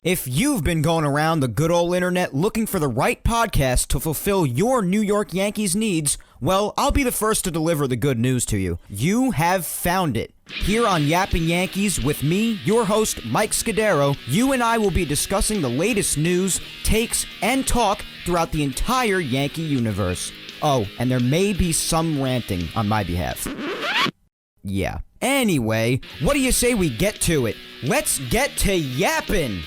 If you've been going around the good old internet looking for the right podcast to fulfill your New York Yankees needs, well, I'll be the first to deliver the good news to you. You have found it. Here on Yapping Yankees with me, your host, Mike Scudiero, you and I will be discussing the latest news, takes, and talk throughout the entire Yankee universe. Oh, and there may be some ranting on my behalf. Yeah. Anyway, what do you say we get to it? Let's get to yapping!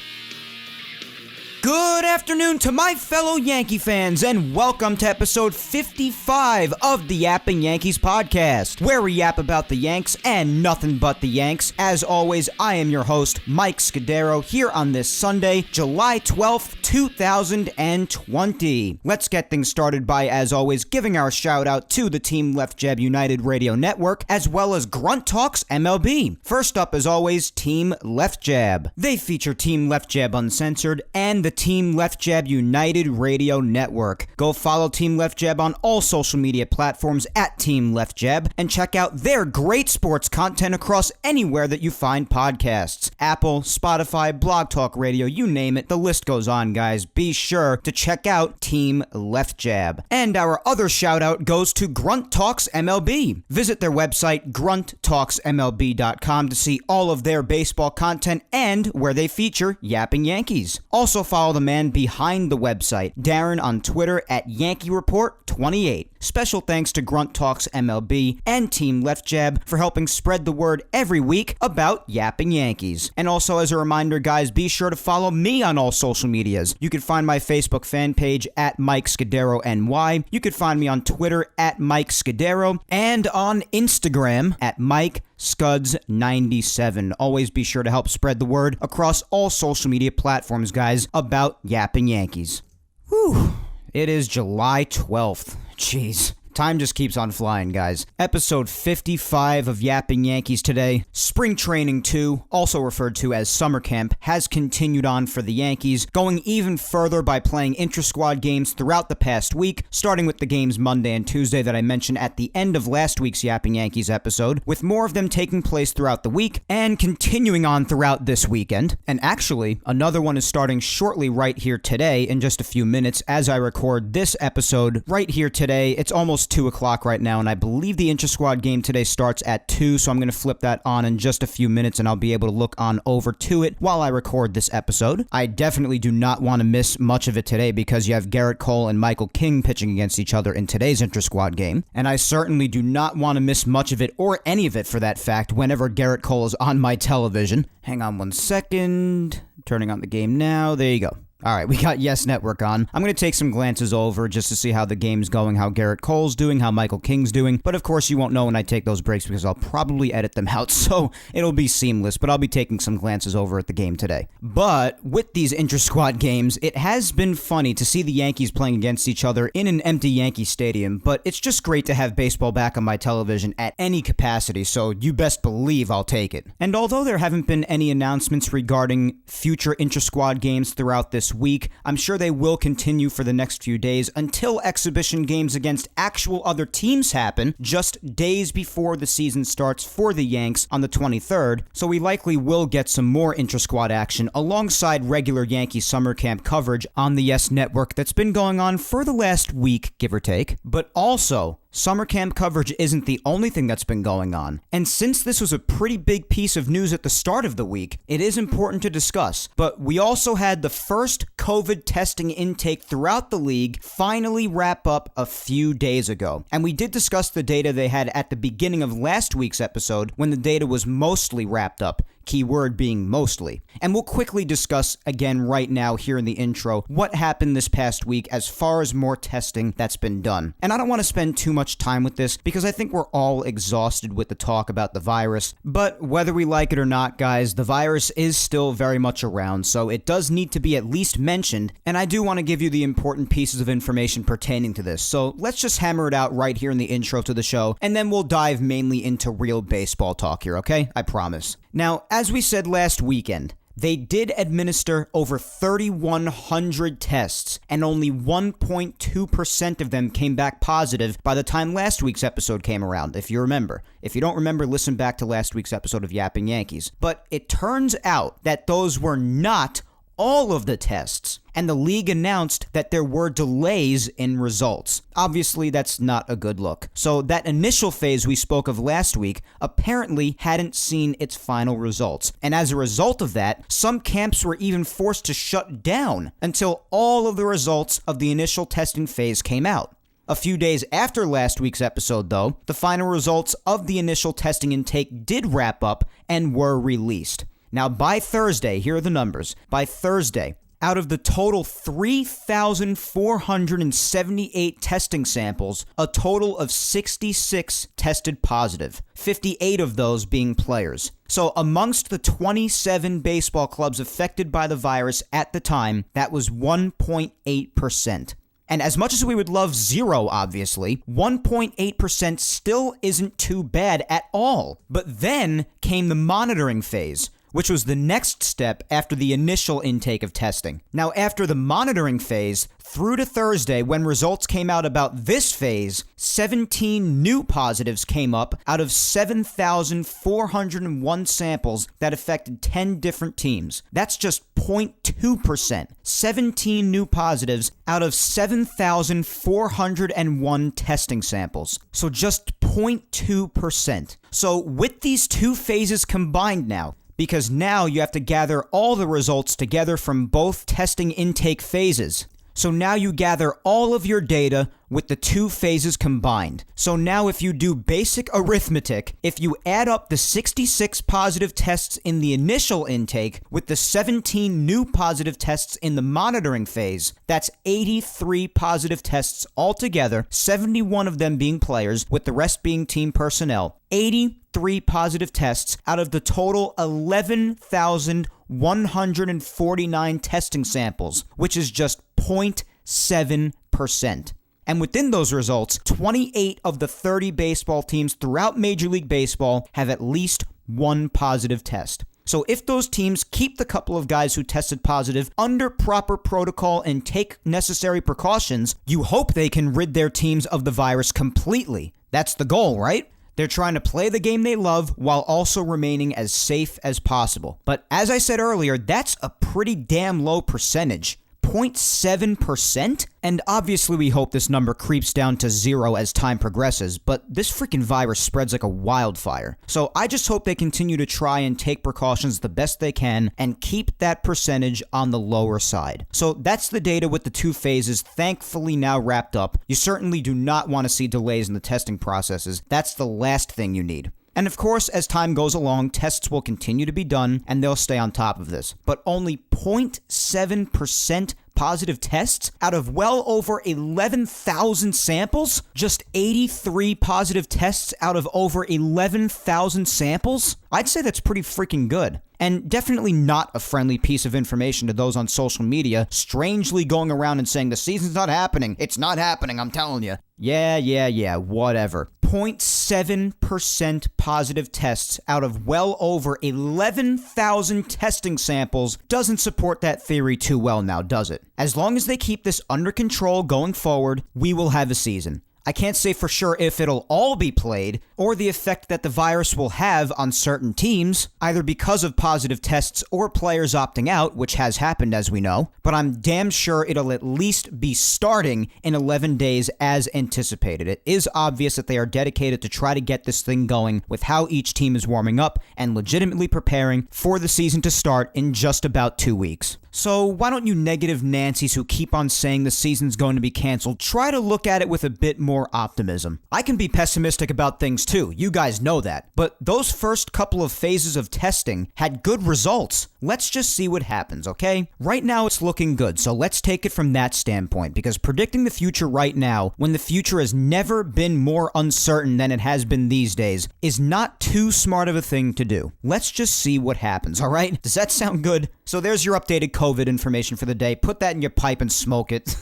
Good afternoon to my fellow Yankee fans, and welcome to episode 55 of the Yapping Yankees podcast, where we yap about the Yanks and nothing but the Yanks. As always, I am your host, Mike Scudiero, here on this Sunday, July 12th, 2020. Let's get things started by, as always, giving our shout out to the Team Left Jab United Radio Network, as well as Grunt Talks MLB. First up, as always, Team Left Jab. They feature Team Left Jab Uncensored and the Team Left Jab United Radio Network. Go follow Team Left Jab on all social media platforms at Team Left Jab and check out their great sports content across anywhere that you find podcasts. Apple, Spotify, Blog Talk Radio, you name it, the list goes on, guys. Be sure to check out Team Left Jab. And our other shout out goes to Grunt Talks MLB. Visit their website, grunttalksmlb.com, to see all of their baseball content and where they feature Yapping Yankees. Also follow the man behind the website, Darren, on Twitter at Yankee Report 28. Special thanks to Grunt Talks MLB and Team Left Jab for helping spread the word every week about Yapping Yankees. And also, as a reminder, guys, be sure to follow me on all social medias. You can find my Facebook fan page at Mike Scudiero NY. You can find me on Twitter at Mike Scudiero and on Instagram at Mike Scuds97. Always be sure to help spread the word across all social media platforms, guys, about Yapping Yankees. Whew. It is July 12th. Jeez. Time just keeps on flying, guys. Episode 55 of Yapping Yankees today. Spring Training 2, also referred to as Summer Camp, has continued on for the Yankees, going even further by playing intra-squad games throughout the past week, starting with the games Monday and Tuesday that I mentioned at the end of last week's Yapping Yankees episode, with more of them taking place throughout the week, and continuing on throughout this weekend. And actually, another one is starting shortly right here today, in just a few minutes, as I record this episode right here today. It's almost 2 o'clock right now, and I believe the intra-squad game today starts at 2, so I'm going to flip that on in just a few minutes, and I'll be able to look on over to it while I record this episode. I definitely do not want to miss much of it today because you have Garrett Cole and Michael King pitching against each other in today's intra-squad game, and I certainly do not want to miss much of it, or any of it for that fact, whenever Garrett Cole is on my television. Hang on one second. Turning on the game now. There you go. All right, we got Yes Network on. I'm going to take some glances over just to see how the game's going, how Garrett Cole's doing, how Michael King's doing. But of course, you won't know when I take those breaks because I'll probably edit them out, so it'll be seamless. But I'll be taking some glances over at the game today. But with these intra-squad games, it has been funny to see the Yankees playing against each other in an empty Yankee Stadium. But it's just great to have baseball back on my television at any capacity, so you best believe I'll take it. And although there haven't been any announcements regarding future intra-squad games throughout this week, I'm sure they will continue for the next few days until exhibition games against actual other teams happen just days before the season starts for the Yanks on the 23rd, so we likely will get some more intra-squad action alongside regular Yankee summer camp coverage on the Yes Network that's been going on for the last week, give or take. But also, summer camp coverage isn't the only thing that's been going on, and since this was a pretty big piece of news at the start of the week, it is important to discuss. But we also had the first COVID testing intake throughout the league finally wrap up a few days ago, and we did discuss the data they had at the beginning of last week's episode when the data was mostly wrapped up. Keyword being mostly. And we'll quickly discuss again right now here in the intro what happened this past week as far as more testing that's been done. And I don't want to spend too much time with this because I think we're all exhausted with the talk about the virus. But whether we like it or not, guys, the virus is still very much around, so it does need to be at least mentioned. And I do want to give you the important pieces of information pertaining to this. So let's just hammer it out right here in the intro to the show, and then we'll dive mainly into real baseball talk here, okay? I promise. Now, as we said last weekend, they did administer over 3,100 tests, and only 1.2% of them came back positive by the time last week's episode came around, if you remember. If you don't remember, listen back to last week's episode of Yapping Yankees. But it turns out that those were not all of the tests, and the league announced that there were delays in results. Obviously, that's not a good look. So that initial phase we spoke of last week apparently hadn't seen its final results, and as a result of that, some camps were even forced to shut down until all of the results of the initial testing phase came out. A few days after last week's episode, though, the final results of the initial testing intake did wrap up and were released. Now, by Thursday, here are the numbers. By Thursday, out of the total 3,478 testing samples, a total of 66 tested positive, 58 of those being players. So amongst the 27 baseball clubs affected by the virus at the time, that was 1.8%. And as much as we would love zero, obviously, 1.8% still isn't too bad at all. But then came the monitoring phase, which was the next step after the initial intake of testing. Now, after the monitoring phase, through to Thursday, when results came out about this phase, 17 new positives came up out of 7,401 samples that affected 10 different teams. That's just 0.2%. 17 new positives out of 7,401 testing samples. So just 0.2%. So with these two phases combined now, because now you have to gather all the results together from both testing intake phases. So now you gather all of your data with the two phases combined. So now if you do basic arithmetic, if you add up the 66 positive tests in the initial intake with the 17 new positive tests in the monitoring phase, that's 83 positive tests altogether, 71 of them being players, with the rest being team personnel. 83 positive tests out of the total 11,149 testing samples, which is just 0.7%. And within those results, 28 of the 30 baseball teams throughout Major League Baseball have at least one positive test. So if those teams keep the couple of guys who tested positive under proper protocol and take necessary precautions, you hope they can rid their teams of the virus completely. That's the goal, right? They're trying to play the game they love while also remaining as safe as possible. But as I said earlier, that's a pretty damn low percentage. 0.7%? And obviously we hope this number creeps down to zero as time progresses, but this freaking virus spreads like a wildfire. So I just hope they continue to try and take precautions the best they can and keep that percentage on the lower side. So that's the data with the two phases thankfully now wrapped up. You certainly do not want to see delays in the testing processes. That's the last thing you need. And of course, as time goes along, tests will continue to be done and they'll stay on top of this. But only 0.7% positive tests out of well over 11,000 samples? Just 83 positive tests out of over 11,000 samples? I'd say that's pretty freaking good. And definitely not a friendly piece of information to those on social media strangely going around and saying the season's not happening. It's not happening, I'm telling you. Yeah, whatever. 0.7% positive tests out of well over 11,000 testing samples doesn't support that theory too well now, does it? As long as they keep this under control going forward, we will have a season. I can't say for sure if it'll all be played, or the effect that the virus will have on certain teams, either because of positive tests or players opting out, which has happened as we know, but I'm damn sure it'll at least be starting in 11 days as anticipated. It is obvious that they are dedicated to try to get this thing going with how each team is warming up and legitimately preparing for the season to start in just about 2 weeks. So why don't you negative Nancys who keep on saying the season's going to be canceled try to look at it with a bit more optimism. I can be pessimistic about things too, you guys know that, but those first couple of phases of testing had good results. Let's just see what happens, okay? Right now it's looking good, so let's take it from that standpoint, because predicting the future right now, when the future has never been more uncertain than it has been these days, is not too smart of a thing to do. Let's just see what happens, alright? Does that sound good? So there's your updated COVID information for the day. Put that in your pipe and smoke it.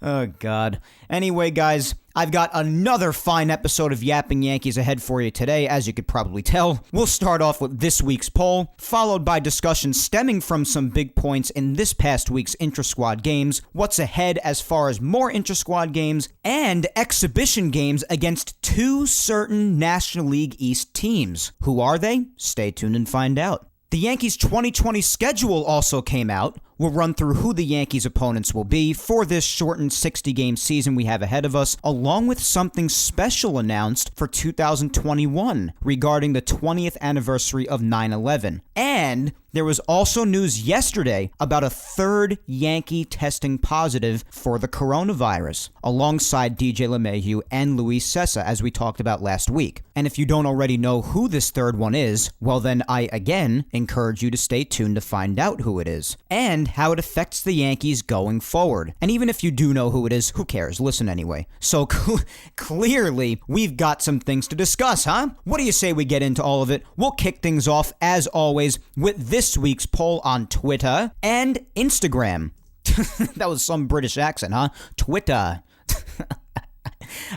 Oh, God. Anyway, guys, I've got another fine episode of Yapping Yankees ahead for you today, as you could probably tell. We'll start off with this week's poll, followed by discussion stemming from some big points in this past week's intra-squad games, what's ahead as far as more intra-squad games, and exhibition games against two certain National League East teams. Who are they? Stay tuned and find out. The Yankees' 2020 schedule also came out. We'll run through who the Yankees' opponents will be for this shortened 60-game season we have ahead of us, along with something special announced for 2021 regarding the 20th anniversary of 9/11. And there was also news yesterday about a third Yankee testing positive for the coronavirus, alongside DJ LeMahieu and Luis Cessa, as we talked about last week. And if you don't already know who this third one is, well then I again encourage you to stay tuned to find out who it is, and how it affects the Yankees going forward. And even if you do know who it is, who cares? Listen anyway. So clearly, we've got some things to discuss, huh? What do you say we get into all of it? We'll kick things off, as always, with this week's poll on Twitter and Instagram. That was some British accent, huh? Twitter.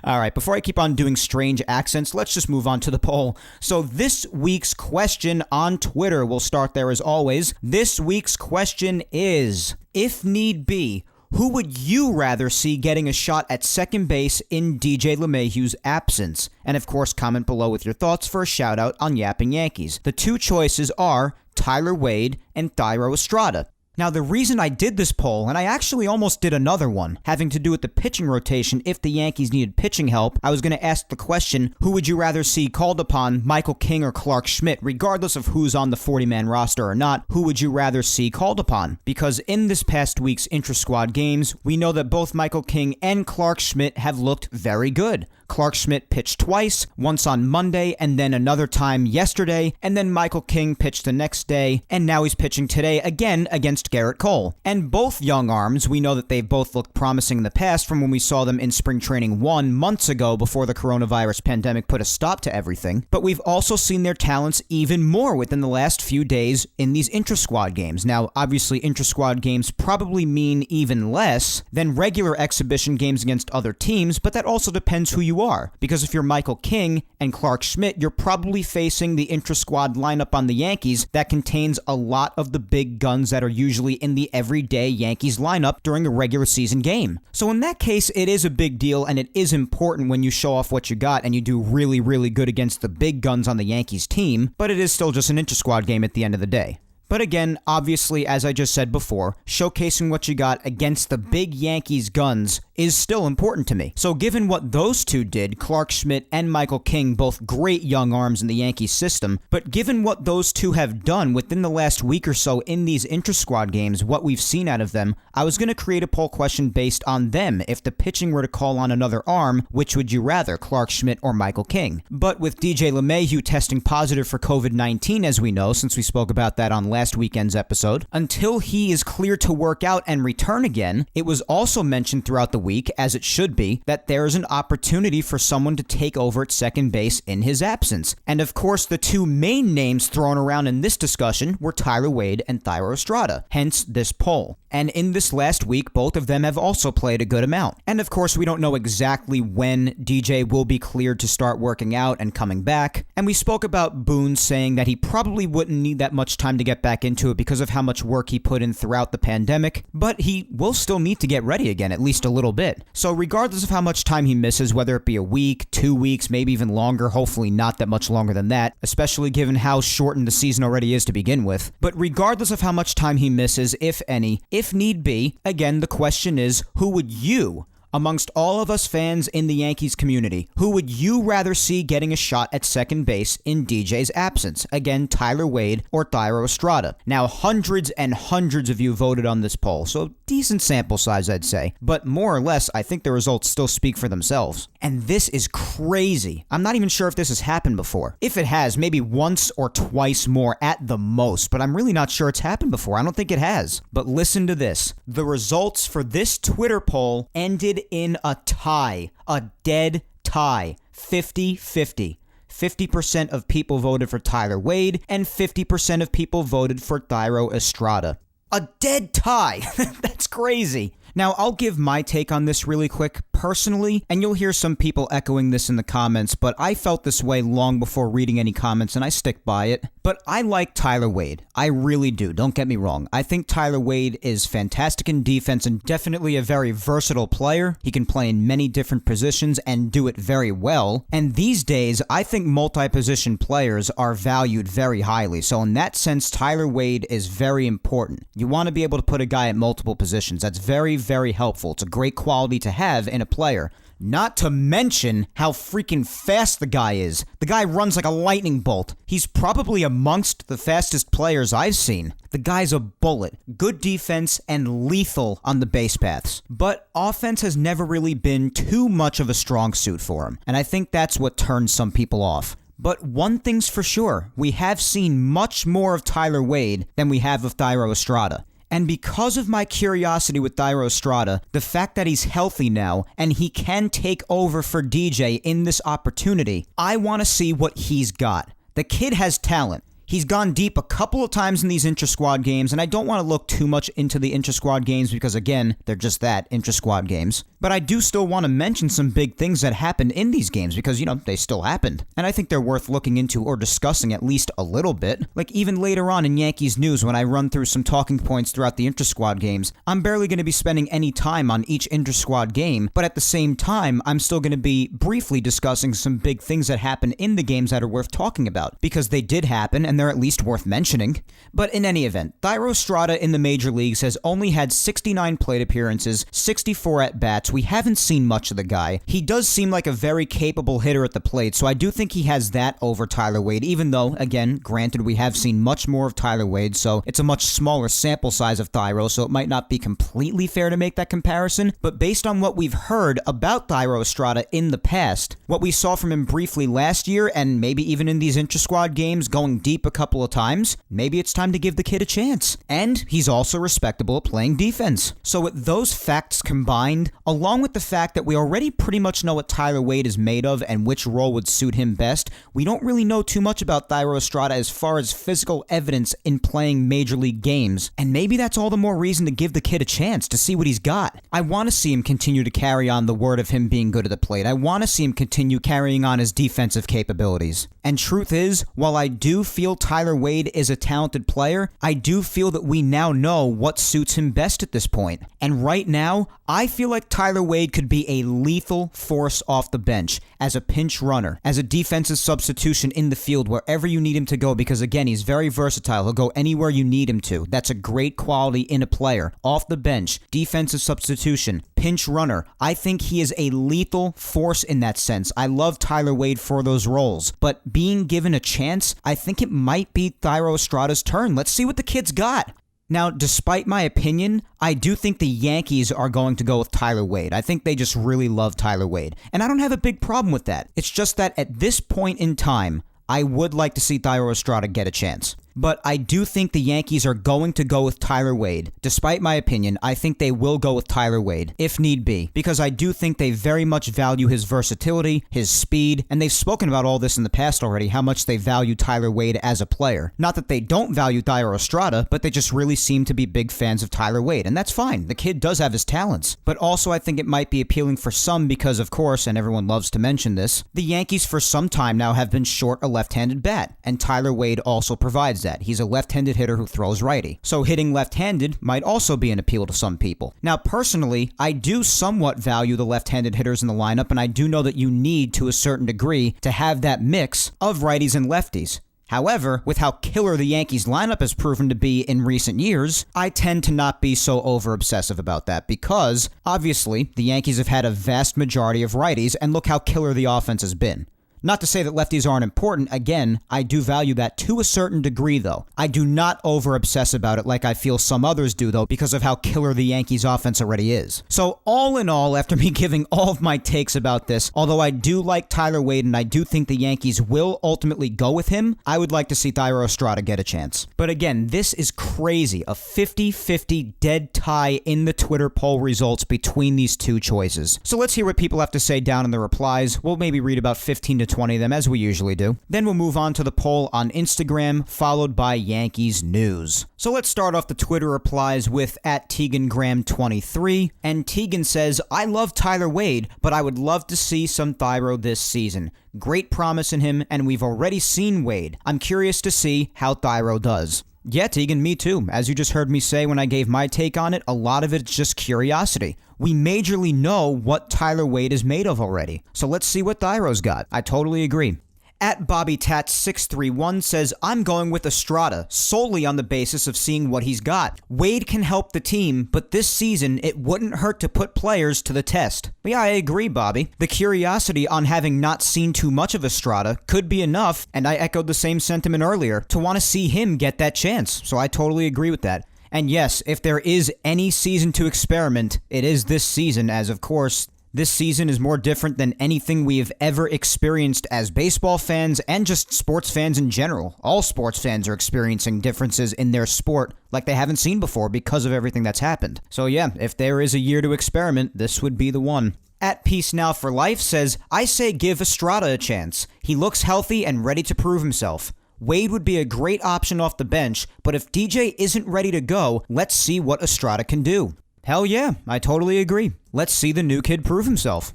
All right, before I keep on doing strange accents, let's just move on to the poll. So this week's question on Twitter, we'll start there as always. This week's question is, if need be, who would you rather see getting a shot at second base in DJ LeMahieu's absence? And of course, comment below with your thoughts for a shout out on Yapping Yankees. The two choices are Tyler Wade and Thairo Estrada. Now, the reason I did this poll, and I actually almost did another one, having to do with the pitching rotation if the Yankees needed pitching help, I was going to ask the question, who would you rather see called upon, Michael King or Clark Schmidt? Regardless of who's on the 40-man roster or not, who would you rather see called upon? Because in this past week's intra-squad games, we know that both Michael King and Clark Schmidt have looked very good. Clark Schmidt pitched twice, once on Monday and then another time yesterday, and then Michael King pitched the next day, and now he's pitching today again against Garrett Cole. And both young arms, we know that they've both looked promising in the past from when we saw them in spring training 1 months ago before the coronavirus pandemic put a stop to everything, but we've also seen their talents even more within the last few days in these intra-squad games. Now, obviously, intra-squad games probably mean even less than regular exhibition games against other teams, but that also depends who you are, because if you're Michael King and Clark Schmidt, you're probably facing the intra-squad lineup on the Yankees that contains a lot of the big guns that are usually in the everyday Yankees lineup during a regular season game. So in that case, it is a big deal, and it is important when you show off what you got and you do really, really good against the big guns on the Yankees team, but it is still just an intra-squad game at the end of the day. But again, obviously, as I just said before, showcasing what you got against the big Yankees guns is still important to me. So given what those two did, Clark Schmidt and Michael King, both great young arms in the Yankees system, but given what those two have done within the last week or so in these intra-squad games, what we've seen out of them, I was going to create a poll question based on them. If the pitching were to call on another arm, which would you rather, Clark Schmidt or Michael King? But with DJ LeMahieu testing positive for COVID-19, as we know, since we spoke about that on last weekend's episode, until he is cleared to work out and return again, it was also mentioned throughout the week, as it should be, that there is an opportunity for someone to take over at second base in his absence. And of course, the two main names thrown around in this discussion were Tyler Wade and Thairo Estrada, hence this poll. And in this last week, both of them have also played a good amount. And of course, we don't know exactly when DJ will be cleared to start working out and coming back. And we spoke about Boone saying that he probably wouldn't need that much time to get back into it because of how much work he put in throughout the pandemic, but he will still need to get ready again, at least a little bit. So regardless of how much time he misses, whether it be a week, 2 weeks, maybe even longer, hopefully not that much longer than that, especially given how shortened the season already is to begin with, but regardless of how much time he misses, if any, if need be, again, the question is, who would you, amongst all of us fans in the Yankees community, who would you rather see getting a shot at second base in DJ's absence? Again, Tyler Wade or Thairo Estrada. Now, hundreds and hundreds of you voted on this poll, so decent sample size, I'd say. But more or less, I think the results still speak for themselves. And this is crazy. I'm not even sure if this has happened before. If it has, maybe once or twice more at the most, but I'm really not sure it's happened before. I don't think it has. But listen to this. The results for this Twitter poll ended in a tie, a dead tie, 50-50. 50% of people voted for Tyler Wade, and 50% of people voted for Thairo Estrada. A dead tie. That's crazy. Now, I'll give my take on this really quick. Personally, and you'll hear some people echoing this in the comments, but I felt this way long before reading any comments, and I stick by it. But I like Tyler Wade. I really do. Don't get me wrong. I think Tyler Wade is fantastic in defense and definitely a very versatile player. He can play in many different positions and do it very well. And these days, I think multi-position players are valued very highly. So in that sense, Tyler Wade is very important. You want to be able to put a guy at multiple positions. That's very, very helpful. It's a great quality to have in a player. Not to mention how freaking fast the guy is. The guy runs like a lightning bolt. He's probably amongst the fastest players I've seen. The guy's a bullet. Good defense and lethal on the base paths. But offense has never really been too much of a strong suit for him. And I think that's what turns some people off. But one thing's for sure. We have seen much more of Tyler Wade than we have of Thairo Estrada. And because of my curiosity with Thairo Estrada, the fact that he's healthy now and he can take over for DJ in this opportunity, I want to see what he's got. The kid has talent. He's gone deep a couple of times in these intra-squad games, and I don't want to look too much into the intra-squad games because, again, they're just that, intra-squad games. But I do still want to mention some big things that happened in these games because, they still happened. And I think they're worth looking into or discussing at least a little bit. Like, even later on in Yankees news, when I run through some talking points throughout the intra-squad games, I'm barely going to be spending any time on each intra-squad game, but at the same time, I'm still going to be briefly discussing some big things that happen in the games that are worth talking about, because they did happen, and they're at least worth mentioning. But in any event, Thairo Estrada in the major leagues has only had 69 plate appearances, 64 at-bats. We haven't seen much of the guy. He does seem like a very capable hitter at the plate, so I do think he has that over Tyler Wade, even though, again, granted, we have seen much more of Tyler Wade, so it's a much smaller sample size of Thairo, so it might not be completely fair to make that comparison. But based on what we've heard about Thairo Estrada in the past, what we saw from him briefly last year, and maybe even in these intra-squad games, going deep a couple of times, maybe it's time to give the kid a chance. And he's also respectable at playing defense. So with those facts combined, along with the fact that we already pretty much know what Tyler Wade is made of and which role would suit him best, we don't really know too much about Thairo Estrada as far as physical evidence in playing major league games. And maybe that's all the more reason to give the kid a chance to see what he's got. I want to see him continue to carry on the word of him being good at the plate. I want to see him continue carrying on his defensive capabilities. And truth is, while I do feel Tyler Wade is a talented player, I do feel that we now know what suits him best at this point. And right now, I feel like Tyler Wade could be a lethal force off the bench, as a pinch runner, as a defensive substitution in the field wherever you need him to go, because again, he's very versatile. He'll go anywhere you need him to. That's a great quality in a player. Off the bench, defensive substitution, pinch runner. I think he is a lethal force in that sense. I love Tyler Wade for those roles, but being given a chance, I think it might be Thairo Estrada's turn. Let's see what the kid's got. Now, despite my opinion, I do think the Yankees are going to go with Tyler Wade. I think they just really love Tyler Wade. And I don't have a big problem with that. It's just that at this point in time, I would like to see Thairo Estrada get a chance. But I do think the Yankees are going to go with Tyler Wade. Despite my opinion, I think they will go with Tyler Wade, if need be, because I do think they very much value his versatility, his speed, and they've spoken about all this in the past already, how much they value Tyler Wade as a player. Not that they don't value Thairo Estrada, but they just really seem to be big fans of Tyler Wade, and that's fine. The kid does have his talents. But also I think it might be appealing for some because, of course, and everyone loves to mention this, the Yankees for some time now have been short a left-handed bat, and Tyler Wade also provides that. He's a left-handed hitter who throws righty. So hitting left-handed might also be an appeal to some people. Now, personally, I do somewhat value the left-handed hitters in the lineup, and I do know that you need, to a certain degree, to have that mix of righties and lefties. However, with how killer the Yankees lineup has proven to be in recent years, I tend to not be so over-obsessive about that because, obviously, the Yankees have had a vast majority of righties, and look how killer the offense has been. Not to say that lefties aren't important. Again, I do value that to a certain degree, though. I do not over-obsess about it like I feel some others do, though, because of how killer the Yankees offense already is. So, all in all, after me giving all of my takes about this, although I do like Tyler Wade and I do think the Yankees will ultimately go with him, I would like to see Thairo Estrada get a chance. But again, this is crazy. A 50-50 dead tie in the Twitter poll results between these two choices. So let's hear what people have to say down in the replies. We'll maybe read about 15 to 20 of them, as we usually do. Then we'll move on to the poll on Instagram, followed by Yankees news. So let's start off the Twitter replies with @TeganGram23, and Tegan says, I love Tyler Wade, but I would love to see some Thyro this season. Great promise in him, and we've already seen Wade. I'm curious to see how Thyro does. Yeah, Tegan, me too. As you just heard me say when I gave my take on it, a lot of it's just curiosity. We majorly know what Tyler Wade is made of already, so let's see what Thyro's got. I totally agree. @BobbyTats631 says, I'm going with Estrada solely on the basis of seeing what he's got. Wade can help the team, but this season it wouldn't hurt to put players to the test. Yeah, I agree, Bobby. The curiosity on having not seen too much of Estrada could be enough, and I echoed the same sentiment earlier, to want to see him get that chance, so I totally agree with that. And yes, if there is any season to experiment, it is this season, as of course, this season is more different than anything we have ever experienced as baseball fans and just sports fans in general. All sports fans are experiencing differences in their sport like they haven't seen before because of everything that's happened. So yeah, if there is a year to experiment, this would be the one. @PeaceNowForLife says, I say give Estrada a chance. He looks healthy and ready to prove himself. Wade would be a great option off the bench, but if DJ isn't ready to go, let's see what Estrada can do. Hell yeah, I totally agree. Let's see the new kid prove himself.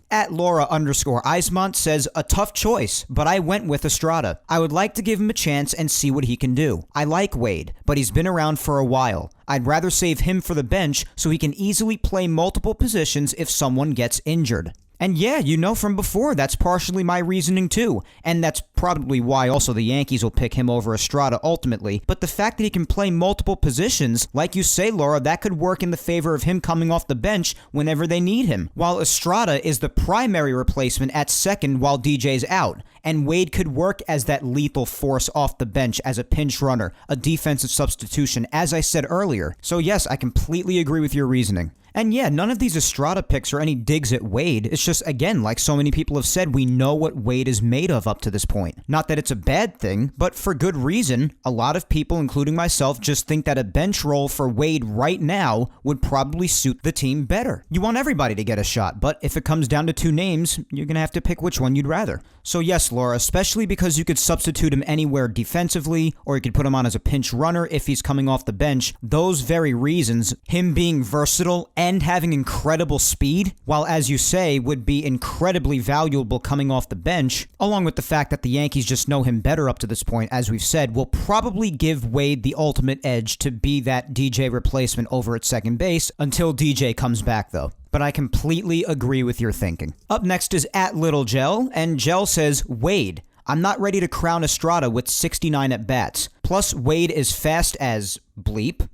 @Laura_Eismont says, a tough choice, but I went with Estrada. I would like to give him a chance and see what he can do. I like Wade, but he's been around for a while. I'd rather save him for the bench so he can easily play multiple positions if someone gets injured. And yeah, you know from before, that's partially my reasoning too. And that's probably why also the Yankees will pick him over Estrada ultimately. But the fact that he can play multiple positions, like you say, Laura, that could work in the favor of him coming off the bench whenever they need him. While Estrada is the primary replacement at second while DJ's out. And Wade could work as that lethal force off the bench as a pinch runner, a defensive substitution, as I said earlier. So yes, I completely agree with your reasoning. And yeah, none of these Estrada picks are any digs at Wade. It's just, again, like so many people have said, we know what Wade is made of up to this point. Not that it's a bad thing, but for good reason. A lot of people, including myself, just think that a bench role for Wade right now would probably suit the team better. You want everybody to get a shot, but if it comes down to two names, you're going to have to pick which one you'd rather. So yes, Laura, especially because you could substitute him anywhere defensively, or you could put him on as a pinch runner if he's coming off the bench. Those very reasons, him being versatile and having incredible speed, while as you say, would be incredibly valuable coming off the bench, along with the fact that the Yankees just know him better up to this point, as we've said, will probably give Wade the ultimate edge to be that DJ replacement over at second base until DJ comes back though. But I completely agree with your thinking. Up next is @LittleGel, and Gel says, Wade. I'm not ready to crown Estrada with 69 at-bats. Plus, Wade is fast as bleep.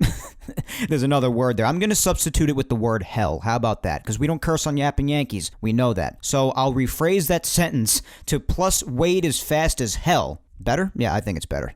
There's another word there. I'm going to substitute it with the word hell. How about that? Because we don't curse on Yapping Yankees. We know that. So I'll rephrase that sentence to plus Wade is fast as hell. Better? Yeah, I think it's better.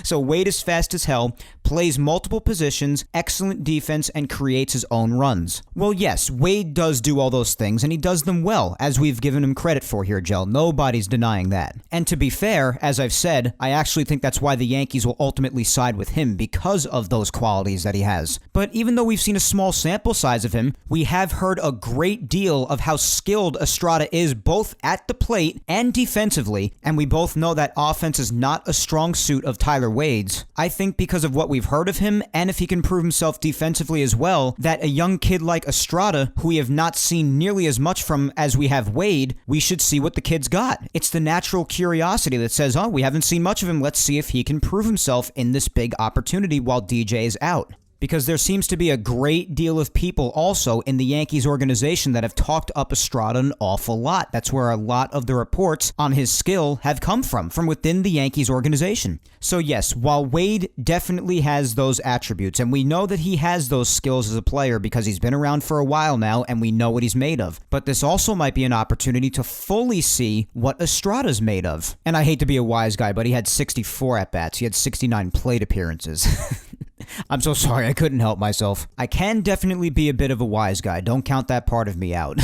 So Wade is fast as hell, plays multiple positions, excellent defense, and creates his own runs. Well, yes, Wade does do all those things, and he does them well, as we've given him credit for here, Gel. Nobody's denying that. And to be fair, as I've said, I actually think that's why the Yankees will ultimately side with him, because of those qualities that he has. But even though we've seen a small sample size of him, we have heard a great deal of how skilled Estrada is both at the plate and defensively, and we both know that offense is not a strong suit of Tyler Wade's. I think because of what we've heard of him, and if he can prove himself defensively as well, that a young kid like Estrada, who we have not seen nearly as much from as we have Wade, we should see what the kid's got. It's the natural curiosity that says, oh, we haven't seen much of him, let's see if he can prove himself in this big opportunity while DJ is out. Because there seems to be a great deal of people also in the Yankees organization that have talked up Estrada an awful lot. That's where a lot of the reports on his skill have come from within the Yankees organization. So yes, while Wade definitely has those attributes, and we know that he has those skills as a player because he's been around for a while now and we know what he's made of. But this also might be an opportunity to fully see what Estrada's made of. And I hate to be a wise guy, but he had 64 at-bats. He had 69 plate appearances. I'm so sorry, I couldn't help myself. I can definitely be a bit of a wise guy. Don't count that part of me out.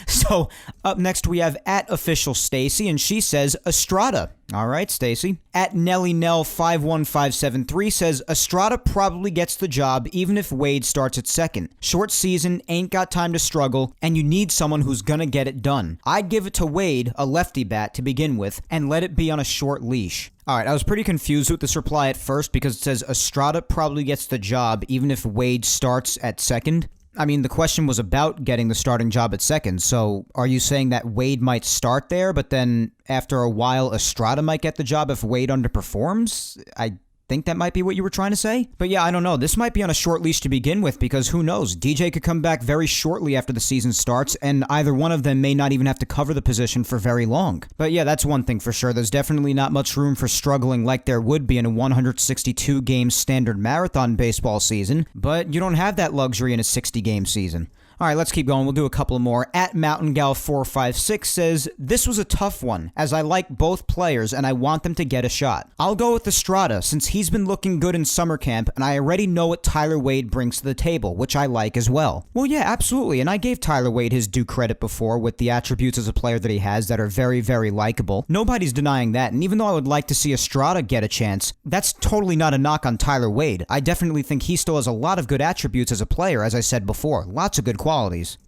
So, up next we have @OfficialStacy, and she says, Estrada. All right, Stacy. At NellyNell51573 says, Estrada probably gets the job even if Wade starts at second. Short season, ain't got time to struggle, and you need someone who's gonna get it done. I'd give it to Wade, a lefty bat, to begin with, and let it be on a short leash. Alright, I was pretty confused with this reply at first because it says Estrada probably gets the job even if Wade starts at second. I mean, the question was about getting the starting job at second, so are you saying that Wade might start there, but then after a while Estrada might get the job if Wade underperforms? I think that might be what you were trying to say. But yeah, I don't know. This might be on a short leash to begin with because who knows? DJ could come back very shortly after the season starts, and either one of them may not even have to cover the position for very long. But yeah, that's one thing for sure. There's definitely not much room for struggling like there would be in a 162-game standard marathon baseball season, but you don't have that luxury in a 60-game season. All right, let's keep going. We'll do a couple more. At MountainGal456 says, this was a tough one, as I like both players and I want them to get a shot. I'll go with Estrada, since he's been looking good in summer camp, and I already know what Tyler Wade brings to the table, which I like as well. Well, yeah, absolutely, and I gave Tyler Wade his due credit before with the attributes as a player that he has that are very, very likable. Nobody's denying that, and even though I would like to see Estrada get a chance, that's totally not a knock on Tyler Wade. I definitely think he still has a lot of good attributes as a player, as I said before. Lots of good qualities.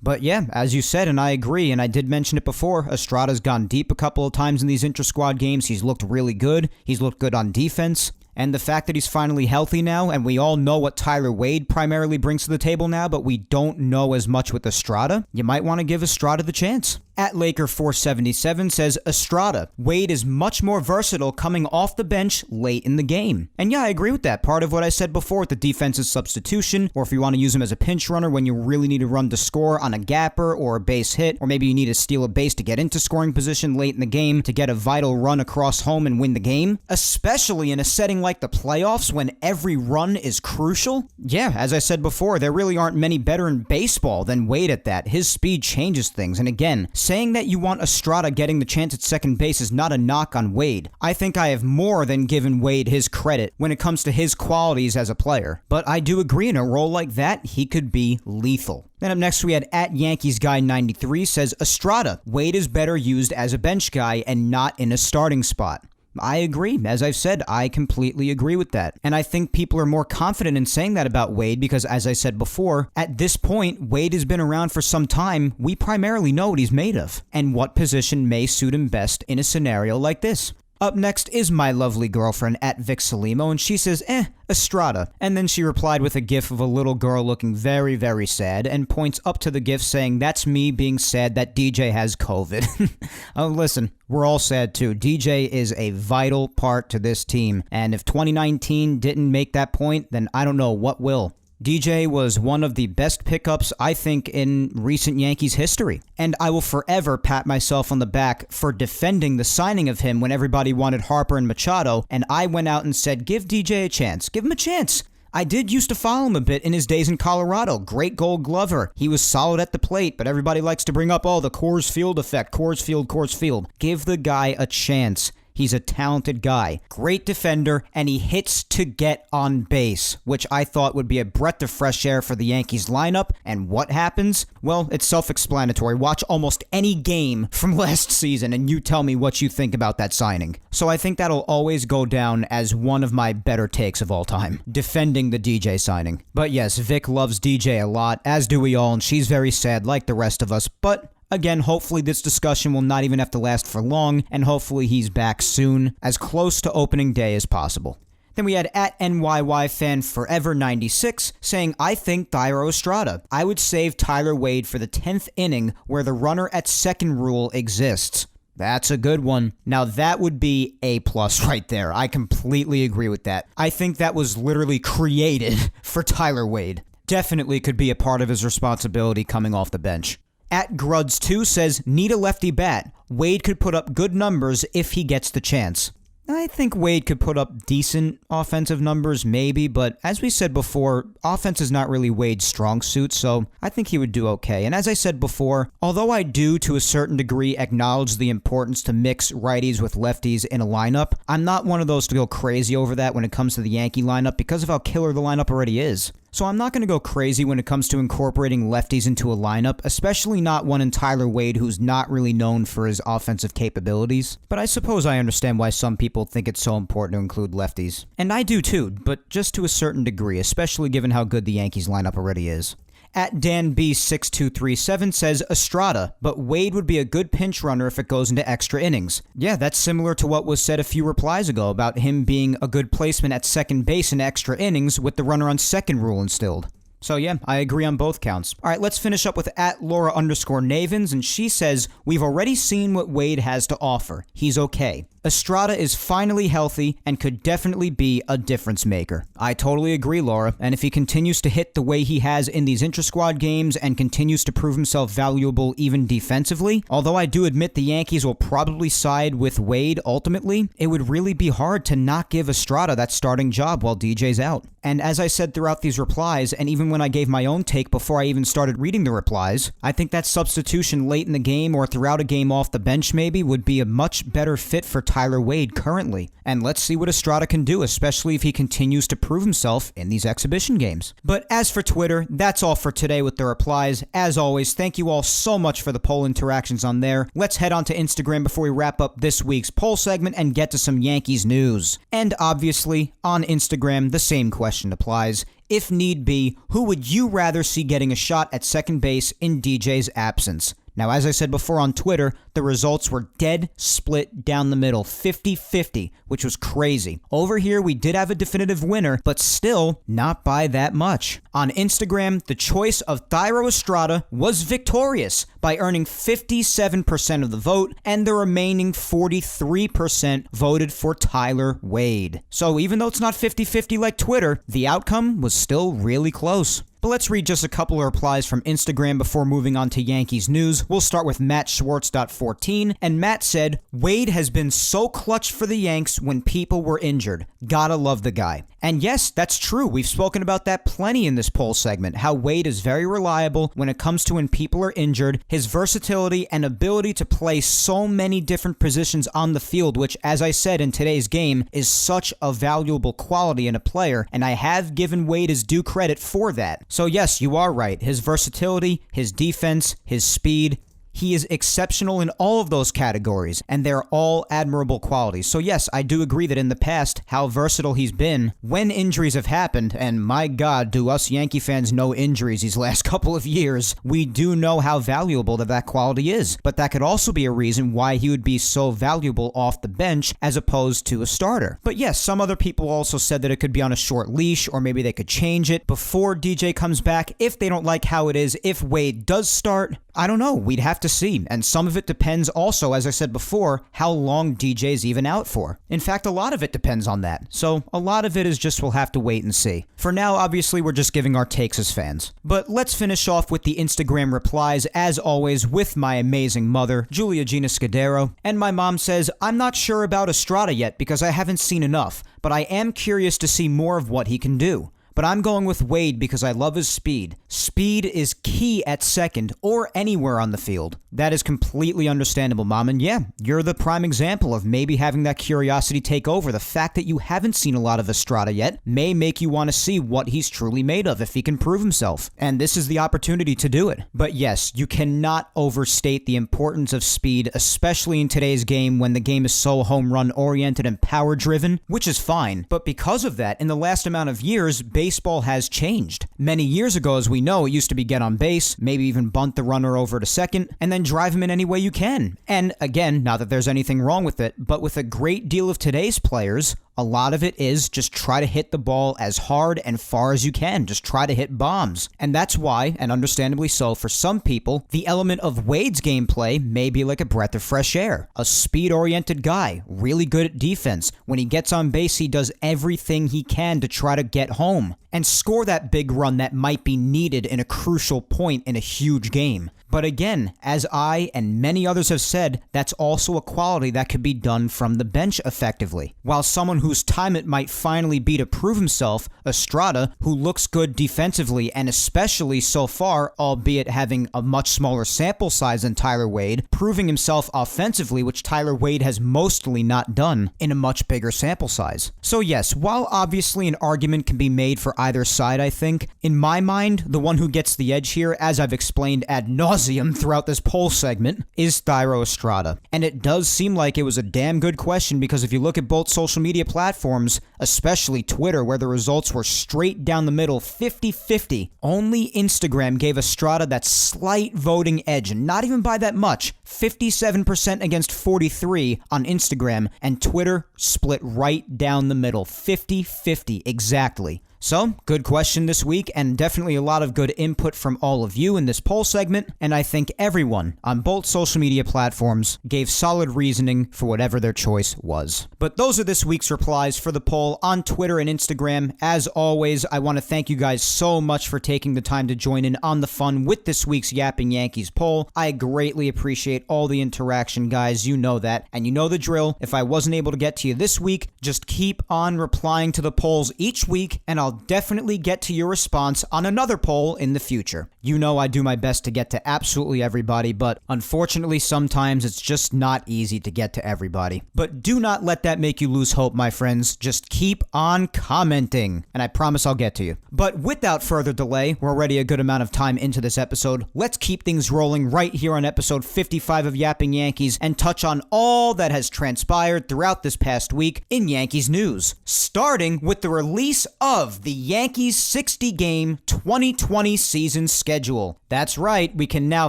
But yeah, as you said, and I agree, and I did mention it before, Estrada's gone deep a couple of times in these intra-squad games. He's looked really good. He's looked good on defense. And the fact that he's finally healthy now, and we all know what Tyler Wade primarily brings to the table now, but we don't know as much with Estrada, you might want to give Estrada the chance. At Laker477 says, Estrada, Wade is much more versatile coming off the bench late in the game. And yeah, I agree with that. Part of what I said before with the defense's substitution, or if you want to use him as a pinch runner when you really need to run to score on a gapper or a base hit, or maybe you need to steal a base to get into scoring position late in the game to get a vital run across home and win the game, especially in a setting like the playoffs when every run is crucial. Yeah, as I said before, there really aren't many better in baseball than Wade at that. His speed changes things, and again, saying that you want Estrada getting the chance at second base is not a knock on Wade. I think I have more than given Wade his credit when it comes to his qualities as a player. But I do agree, in a role like that, he could be lethal. Then up next we had at Yankees Guy 93 says, Estrada, Wade is better used as a bench guy and not in a starting spot. I agree. As I've said, I completely agree with that. And I think people are more confident in saying that about Wade because, as I said before, at this point, Wade has been around for some time. We primarily know what he's made of and what position may suit him best in a scenario like this. Up next is my lovely girlfriend at Vic Salimo, and she says, Estrada. And then she replied with a gif of a little girl looking very, very sad and points up to the gif saying, that's me being sad that DJ has COVID. Oh, listen, we're all sad too. DJ is a vital part to this team, and if 2019 didn't make that point, then I don't know what will. DJ was one of the best pickups, I think, in recent Yankees history. And I will forever pat myself on the back for defending the signing of him when everybody wanted Harper and Machado, and I went out and said, give DJ a chance. Give him a chance. I did used to follow him a bit in his days in Colorado. Great Gold Glover. He was solid at the plate, but everybody likes to bring up, the Coors Field effect. Coors Field. Give the guy a chance. He's a talented guy, great defender, and he hits to get on base, which I thought would be a breath of fresh air for the Yankees lineup. And what happens? Well, it's self-explanatory. Watch almost any game from last season and you tell me what you think about that signing. So I think that'll always go down as one of my better takes of all time, defending the DJ signing. But yes, Vic loves DJ a lot, as do we all, and she's very sad like the rest of us, but again, hopefully this discussion will not even have to last for long, and hopefully he's back soon, as close to opening day as possible. Then we had at NYYFanForever96 saying, I think Thairo Estrada. I would save Tyler Wade for the 10th inning where the runner at second rule exists. That's a good one. Now that would be A+ right there. I completely agree with that. I think that was literally created for Tyler Wade. Definitely could be a part of his responsibility coming off the bench. At Gruds2 says, need a lefty bat. Wade could put up good numbers if he gets the chance. I think Wade could put up decent offensive numbers, maybe, but as we said before, offense is not really Wade's strong suit, so I think he would do okay. And as I said before, although I do to a certain degree acknowledge the importance to mix righties with lefties in a lineup, I'm not one of those to go crazy over that when it comes to the Yankee lineup because of how killer the lineup already is. So I'm not going to go crazy when it comes to incorporating lefties into a lineup, especially not one in Tyler Wade who's not really known for his offensive capabilities. But I suppose I understand why some people think it's so important to include lefties. And I do too, but just to a certain degree, especially given how good the Yankees lineup already is. At DanB6237 says Estrada, but Wade would be a good pinch runner if it goes into extra innings. Yeah, that's similar to what was said a few replies ago about him being a good placement at second base in extra innings with the runner on second rule instilled. So yeah, I agree on both counts. All right, let's finish up with at Laura_Navins, and she says, we've already seen what Wade has to offer. He's okay. Estrada is finally healthy and could definitely be a difference maker. I totally agree, Laura, and if he continues to hit the way he has in these intra-squad games and continues to prove himself valuable even defensively, although I do admit the Yankees will probably side with Wade ultimately, it would really be hard to not give Estrada that starting job while DJ's out. And as I said throughout these replies, and even when I gave my own take before I even started reading the replies, I think that substitution late in the game or throughout a game off the bench maybe would be a much better fit for Tyler Wade currently. And let's see what Estrada can do, especially if he continues to prove himself in these exhibition games. But as for Twitter, that's all for today with the replies. As always, thank you all so much for the poll interactions on there. Let's head on to Instagram before we wrap up this week's poll segment and get to some Yankees news. And obviously, on Instagram, the same question applies. If need be, who would you rather see getting a shot at second base in DJ's absence? Now, as I said before on Twitter, the results were dead split down the middle, 50-50, which was crazy. Over here, we did have a definitive winner, but still not by that much. On Instagram, the choice of Thairo Estrada was victorious by earning 57% of the vote, and the remaining 43% voted for Tyler Wade. So even though it's not 50-50 like Twitter, the outcome was still really close. But let's read just a couple of replies from Instagram before moving on to Yankees news. We'll start with Matt Schwartz.14, and Matt said, Wade has been so clutch for the Yanks when people were injured. Gotta love the guy. And yes, that's true. We've spoken about that plenty in this poll segment, how Wade is very reliable when it comes to when people are injured, his versatility and ability to play so many different positions on the field, which, as I said in today's game, is such a valuable quality in a player, and I have given Wade his due credit for that. So yes, you are right. His versatility, his defense, his speed, he is exceptional in all of those categories, and they're all admirable qualities. So yes, I do agree that in the past, how versatile he's been when injuries have happened, and my God, do us Yankee fans know injuries these last couple of years, we do know how valuable that quality is. But that could also be a reason why he would be so valuable off the bench as opposed to a starter. But yes, some other people also said that it could be on a short leash, or maybe they could change it before DJ comes back if they don't like how it is. If Wade does start, I don't know, we'd have to see. And some of it depends also, as I said before, how long DJ's even out for. In fact, a lot of it depends on that. So a lot of it is just we'll have to wait and see. For now, obviously, we're just giving our takes as fans. But let's finish off with the Instagram replies, as always, with my amazing mother, Julia Gina Scudiero. And my mom says, I'm not sure about Estrada yet because I haven't seen enough, but I am curious to see more of what he can do. But I'm going with Wade because I love his speed. Speed is key at second or anywhere on the field. That is completely understandable, Mom. And yeah, you're the prime example of maybe having that curiosity take over. The fact that you haven't seen a lot of Estrada yet may make you want to see what he's truly made of if he can prove himself. And this is the opportunity to do it. But yes, you cannot overstate the importance of speed, especially in today's game when the game is so home run oriented and power driven, which is fine. But because of that, in the last amount of years, baseball has changed. Many years ago, as we know, it used to be get on base, maybe even bunt the runner over to second, and then drive him in any way you can. And again, not that there's anything wrong with it, but with a great deal of today's players, a lot of it is just try to hit the ball as hard and far as you can. Just try to hit bombs. And that's why, and understandably so for some people, the element of Wade's gameplay may be like a breath of fresh air. A speed-oriented guy, really good at defense. When he gets on base, he does everything he can to try to get home and score that big run that might be needed in a crucial point in a huge game. But again, as I and many others have said, that's also a quality that could be done from the bench effectively. While someone whose time it might finally be to prove himself, Estrada, who looks good defensively and especially so far, albeit having a much smaller sample size than Tyler Wade, proving himself offensively, which Tyler Wade has mostly not done in a much bigger sample size. So yes, while obviously an argument can be made for either side, I think, in my mind, the one who gets the edge here, as I've explained ad nauseum throughout this poll segment, is Thairo Estrada. And it does seem like it was a damn good question, because if you look at both social media platforms, especially Twitter, where the results were straight down the middle, 50-50, only Instagram gave Estrada that slight voting edge, and not even by that much. 57% against 43 on Instagram, and Twitter split right down the middle, 50-50 exactly. So, good question this week, and definitely a lot of good input from all of you in this poll segment, and I think everyone on both social media platforms gave solid reasoning for whatever their choice was. But those are this week's replies for the poll on Twitter and Instagram. As always, I want to thank you guys so much for taking the time to join in on the fun with this week's Yapping Yankees poll. I greatly appreciate all the interaction, guys. You know that, and you know the drill. If I wasn't able to get to you this week, just keep on replying to the polls each week, and I'll definitely get to your response on another poll in the future. You know I do my best to get to absolutely everybody, but unfortunately sometimes it's just not easy to get to everybody. But do not let that make you lose hope, my friends. Just keep on commenting, and I promise I'll get to you. But without further delay, we're already a good amount of time into this episode. Let's keep things rolling right here on episode 55 of Yapping Yankees and touch on all that has transpired throughout this past week in Yankees news. Starting with the release of the Yankees 60-game 2020 season schedule. That's right, we can now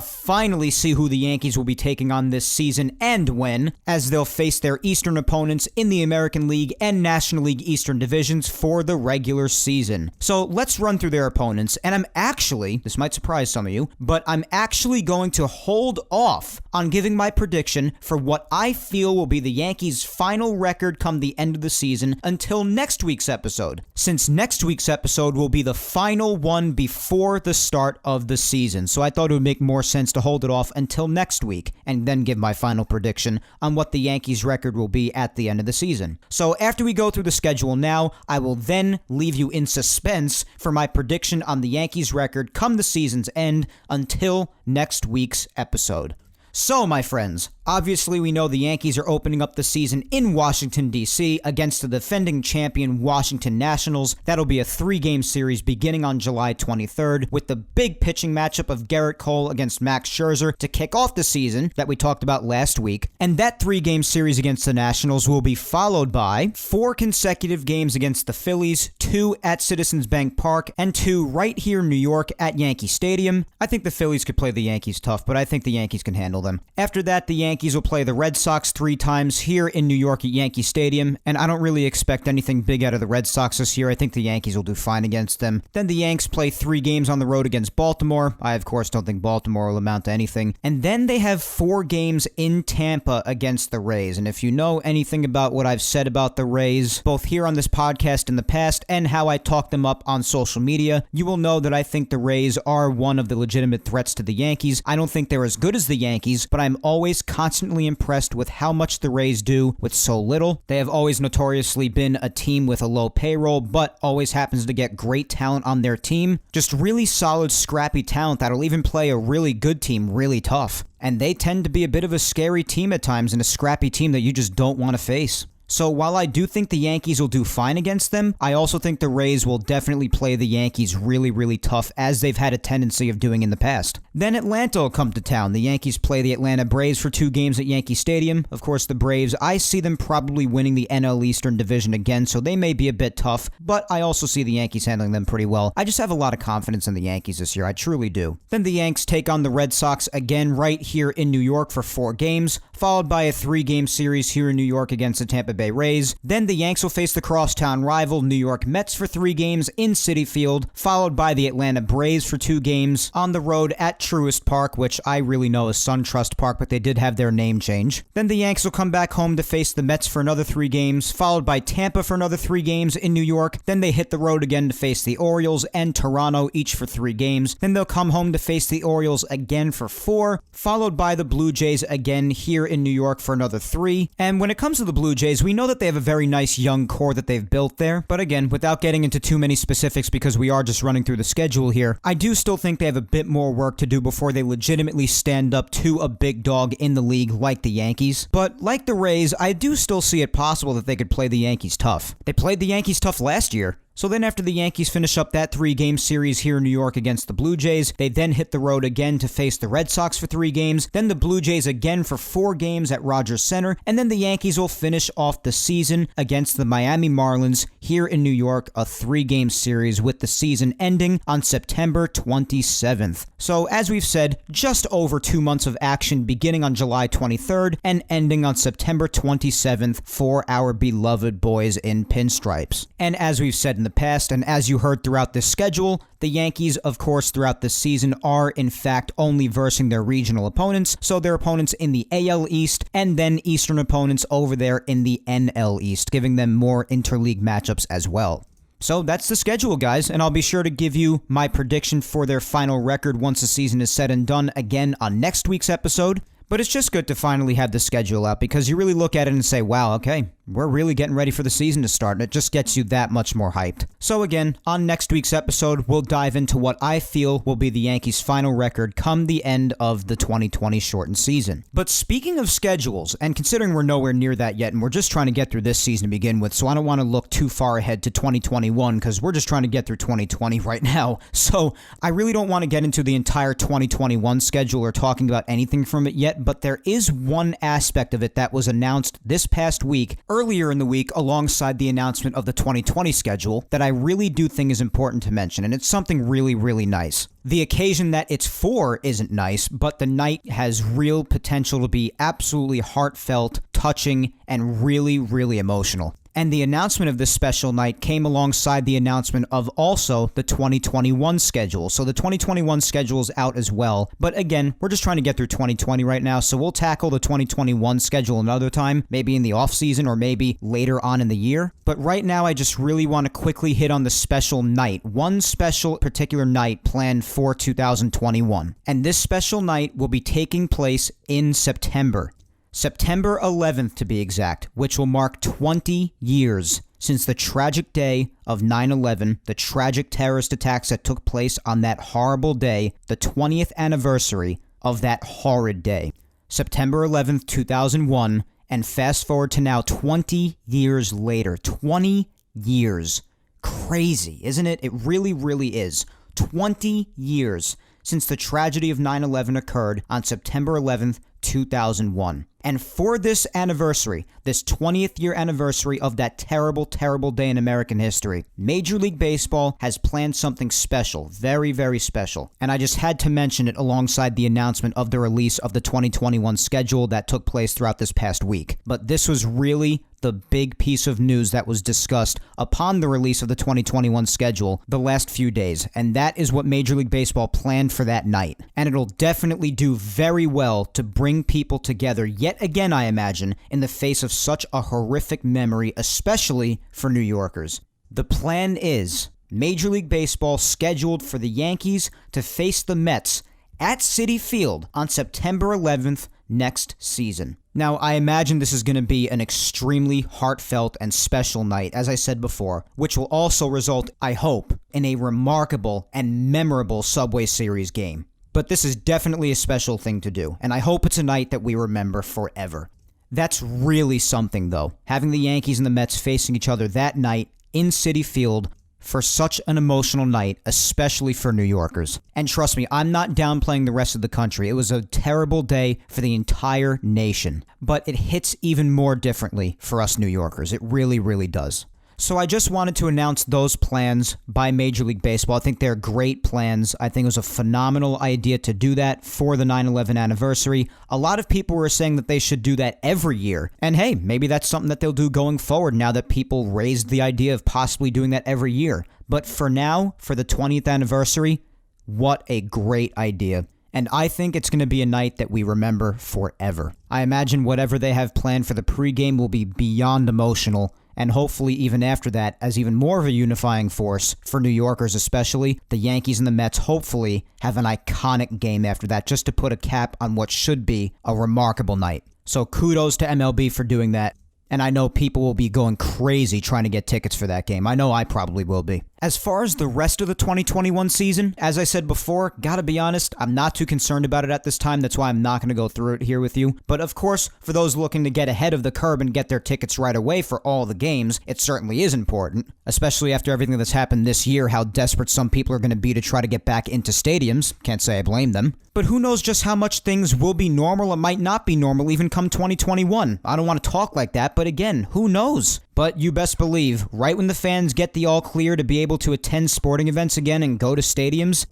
finally see who the Yankees will be taking on this season and when, as they'll face their Eastern opponents in the American League and National League Eastern divisions for the regular season. So let's run through their opponents, and I'm actually, this might surprise some of you, but I'm actually going to hold off on giving my prediction for what I feel will be the Yankees' final record come the end of the season until next week's episode, since next week's episode will be the final one before the start of the season. So I thought it would make more sense to hold it off until next week and then give my final prediction on what the Yankees' record will be at the end of the season. So after we go through the schedule now, I will then leave you in suspense for my prediction on the Yankees' record come the season's end until next week's episode. So, my friends, obviously we know the Yankees are opening up the season in Washington, D.C. against the defending champion Washington Nationals. That'll be a 3-game series beginning on July 23rd with the big pitching matchup of Garrett Cole against Max Scherzer to kick off the season that we talked about last week. And that 3-game series against the Nationals will be followed by 4 consecutive games against the Phillies, 2 at Citizens Bank Park, and 2 right here in New York at Yankee Stadium. I think the Phillies could play the Yankees tough, but I think the Yankees can handle them. After that, the Yankees will play the Red Sox 3 times here in New York at Yankee Stadium, and I don't really expect anything big out of the Red Sox this year. I think the Yankees will do fine against them. Then the Yanks play 3 games on the road against Baltimore. I, of course, don't think Baltimore will amount to anything. And then they have 4 games in Tampa against the Rays. And if you know anything about what I've said about the Rays, both here on this podcast in the past and how I talk them up on social media, you will know that I think the Rays are one of the legitimate threats to the Yankees. I don't think they're as good as the Yankees, but I'm always constantly impressed with how much the Rays do with so little. They have always notoriously been a team with a low payroll, but always happens to get great talent on their team. Just really solid, scrappy talent that'll even play a really good team really tough. And they tend to be a bit of a scary team at times and a scrappy team that you just don't want to face. So while I do think the Yankees will do fine against them, I also think the Rays will definitely play the Yankees really, really tough, as they've had a tendency of doing in the past. Then Atlanta will come to town. The Yankees play the Atlanta Braves for 2 games at Yankee Stadium. Of course, the Braves, I see them probably winning the NL Eastern Division again, so they may be a bit tough, but I also see the Yankees handling them pretty well. I just have a lot of confidence in the Yankees this year. I truly do. Then the Yanks take on the Red Sox again right here in New York for 4 games, followed by a 3-game series here in New York against the Tampa Bay Rays. Then the Yanks will face the crosstown rival New York Mets for 3 games in Citi Field, followed by the Atlanta Braves for 2 games on the road at Truist Park, which I really know is SunTrust Park, but they did have their name change. Then the Yanks will come back home to face the Mets for another 3 games, followed by Tampa for another 3 games in New York. Then they hit the road again to face the Orioles and Toronto, each for 3 games. Then they'll come home to face the Orioles again for 4, followed by the Blue Jays again here in New York for another 3. And when it comes to the Blue Jays, we know that they have a very nice young core that they've built there, but again, without getting into too many specifics because we are just running through the schedule here, I do still think they have a bit more work to do before they legitimately stand up to a big dog in the league like the Yankees. But like the Rays, I do still see it possible that they could play the Yankees tough. They played the Yankees tough last year. So then after the Yankees finish up that 3-game series here in New York against the Blue Jays, they then hit the road again to face the Red Sox for 3 games, then the Blue Jays again for 4 games at Rogers Center, and then the Yankees will finish off the season against the Miami Marlins here in New York, a 3-game series with the season ending on September 27th. So as we've said, just over 2 months of action beginning on July 23rd and ending on September 27th for our beloved boys in pinstripes. And as we've said in the past, and as you heard throughout this schedule, the Yankees, of course, throughout this season are, in fact, only versing their regional opponents, so their opponents in the AL East, and then Eastern opponents over there in the NL East, giving them more interleague matchups as well. So that's the schedule, guys, and I'll be sure to give you my prediction for their final record once the season is said and done again on next week's episode. But it's just good to finally have the schedule out because you really look at it and say, wow, okay, we're really getting ready for the season to start, and it just gets you that much more hyped. So again, on next week's episode, we'll dive into what I feel will be the Yankees' final record come the end of the 2020 shortened season. But speaking of schedules, and considering we're nowhere near that yet, and we're just trying to get through this season to begin with, so I don't want to look too far ahead to 2021 because we're just trying to get through 2020 right now. So I really don't want to get into the entire 2021 schedule or talking about anything from it yet, but there is one aspect of it that was announced this past week, earlier in the week, alongside the announcement of the 2020 schedule, that I really do think is important to mention, and it's something really, really nice. The occasion that it's for isn't nice, but the night has real potential to be absolutely heartfelt, touching, and really, really emotional. And the announcement of this special night came alongside the announcement of also the 2021 schedule. So the 2021 schedule is out as well. But again, we're just trying to get through 2020 right now, so we'll tackle the 2021 schedule another time, maybe in the offseason or maybe later on in the year. But right now, I just really want to quickly hit on the special night, one special particular night planned for 2021. And this special night will be taking place in September 11th to be exact, which will mark 20 years since the tragic day of 9/11, the tragic terrorist attacks that took place on that horrible day, the 20th anniversary of that horrid day. September 11th, 2001, and fast forward to now 20 years later. 20 years. Crazy, isn't it? It really, really is. 20 years since the tragedy of 9/11 occurred on September 11th, 2001. And for this anniversary, this 20th year anniversary of that terrible, terrible day in American history, Major League Baseball has planned something special, very, very special. And I just had to mention it alongside the announcement of the release of the 2021 schedule that took place throughout this past week. But this was really the big piece of news that was discussed upon the release of the 2021 schedule the last few days, and that is what Major League Baseball planned for that night. And it'll definitely do very well to bring people together yet again, I imagine, in the face of such a horrific memory, especially for New Yorkers. The plan is Major League Baseball scheduled for the Yankees to face the Mets at Citi Field on September 11th next season. Now, I imagine this is going to be an extremely heartfelt and special night, as I said before, which will also result, I hope, in a remarkable and memorable Subway Series game. But this is definitely a special thing to do, and I hope it's a night that we remember forever. That's really something, though, having the Yankees and the Mets facing each other that night in Citi Field for such an emotional night, especially for New Yorkers. And trust me, I'm not downplaying the rest of the country. It was a terrible day for the entire nation, but it hits even more differently for us New Yorkers. It really, really does. So I just wanted to announce those plans by Major League Baseball. I think they're great plans. I think it was a phenomenal idea to do that for the 9/11 anniversary. A lot of people were saying that they should do that every year. And hey, maybe that's something that they'll do going forward now that people raised the idea of possibly doing that every year. But for now, for the 20th anniversary, what a great idea. And I think it's going to be a night that we remember forever. I imagine whatever they have planned for the pregame will be beyond emotional, and hopefully even after that, as even more of a unifying force for New Yorkers especially, the Yankees and the Mets hopefully have an iconic game after that, just to put a cap on what should be a remarkable night. So kudos to MLB for doing that. And I know people will be going crazy trying to get tickets for that game. I know I probably will be. As far as the rest of the 2021 season, as I said before, gotta be honest, I'm not too concerned about it at this time. That's why I'm not going to go through it here with you. But of course, for those looking to get ahead of the curve and get their tickets right away for all the games, it certainly is important. Especially after everything that's happened this year, how desperate some people are going to be to try to get back into stadiums. Can't say I blame them. But who knows just how much things will be normal or might not be normal even come 2021. I don't want to talk like that, but again, who knows? But you best believe, right when the fans get the all clear to be able to attend sporting events again and go to stadiums,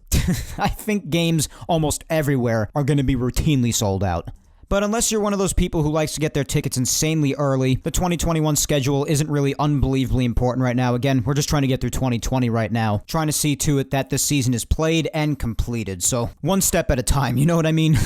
I think games almost everywhere are going to be routinely sold out. But unless you're one of those people who likes to get their tickets insanely early, the 2021 schedule isn't really unbelievably important right now. Again, we're just trying to get through 2020 right now, trying to see to it that this season is played and completed. So one step at a time, you know what I mean?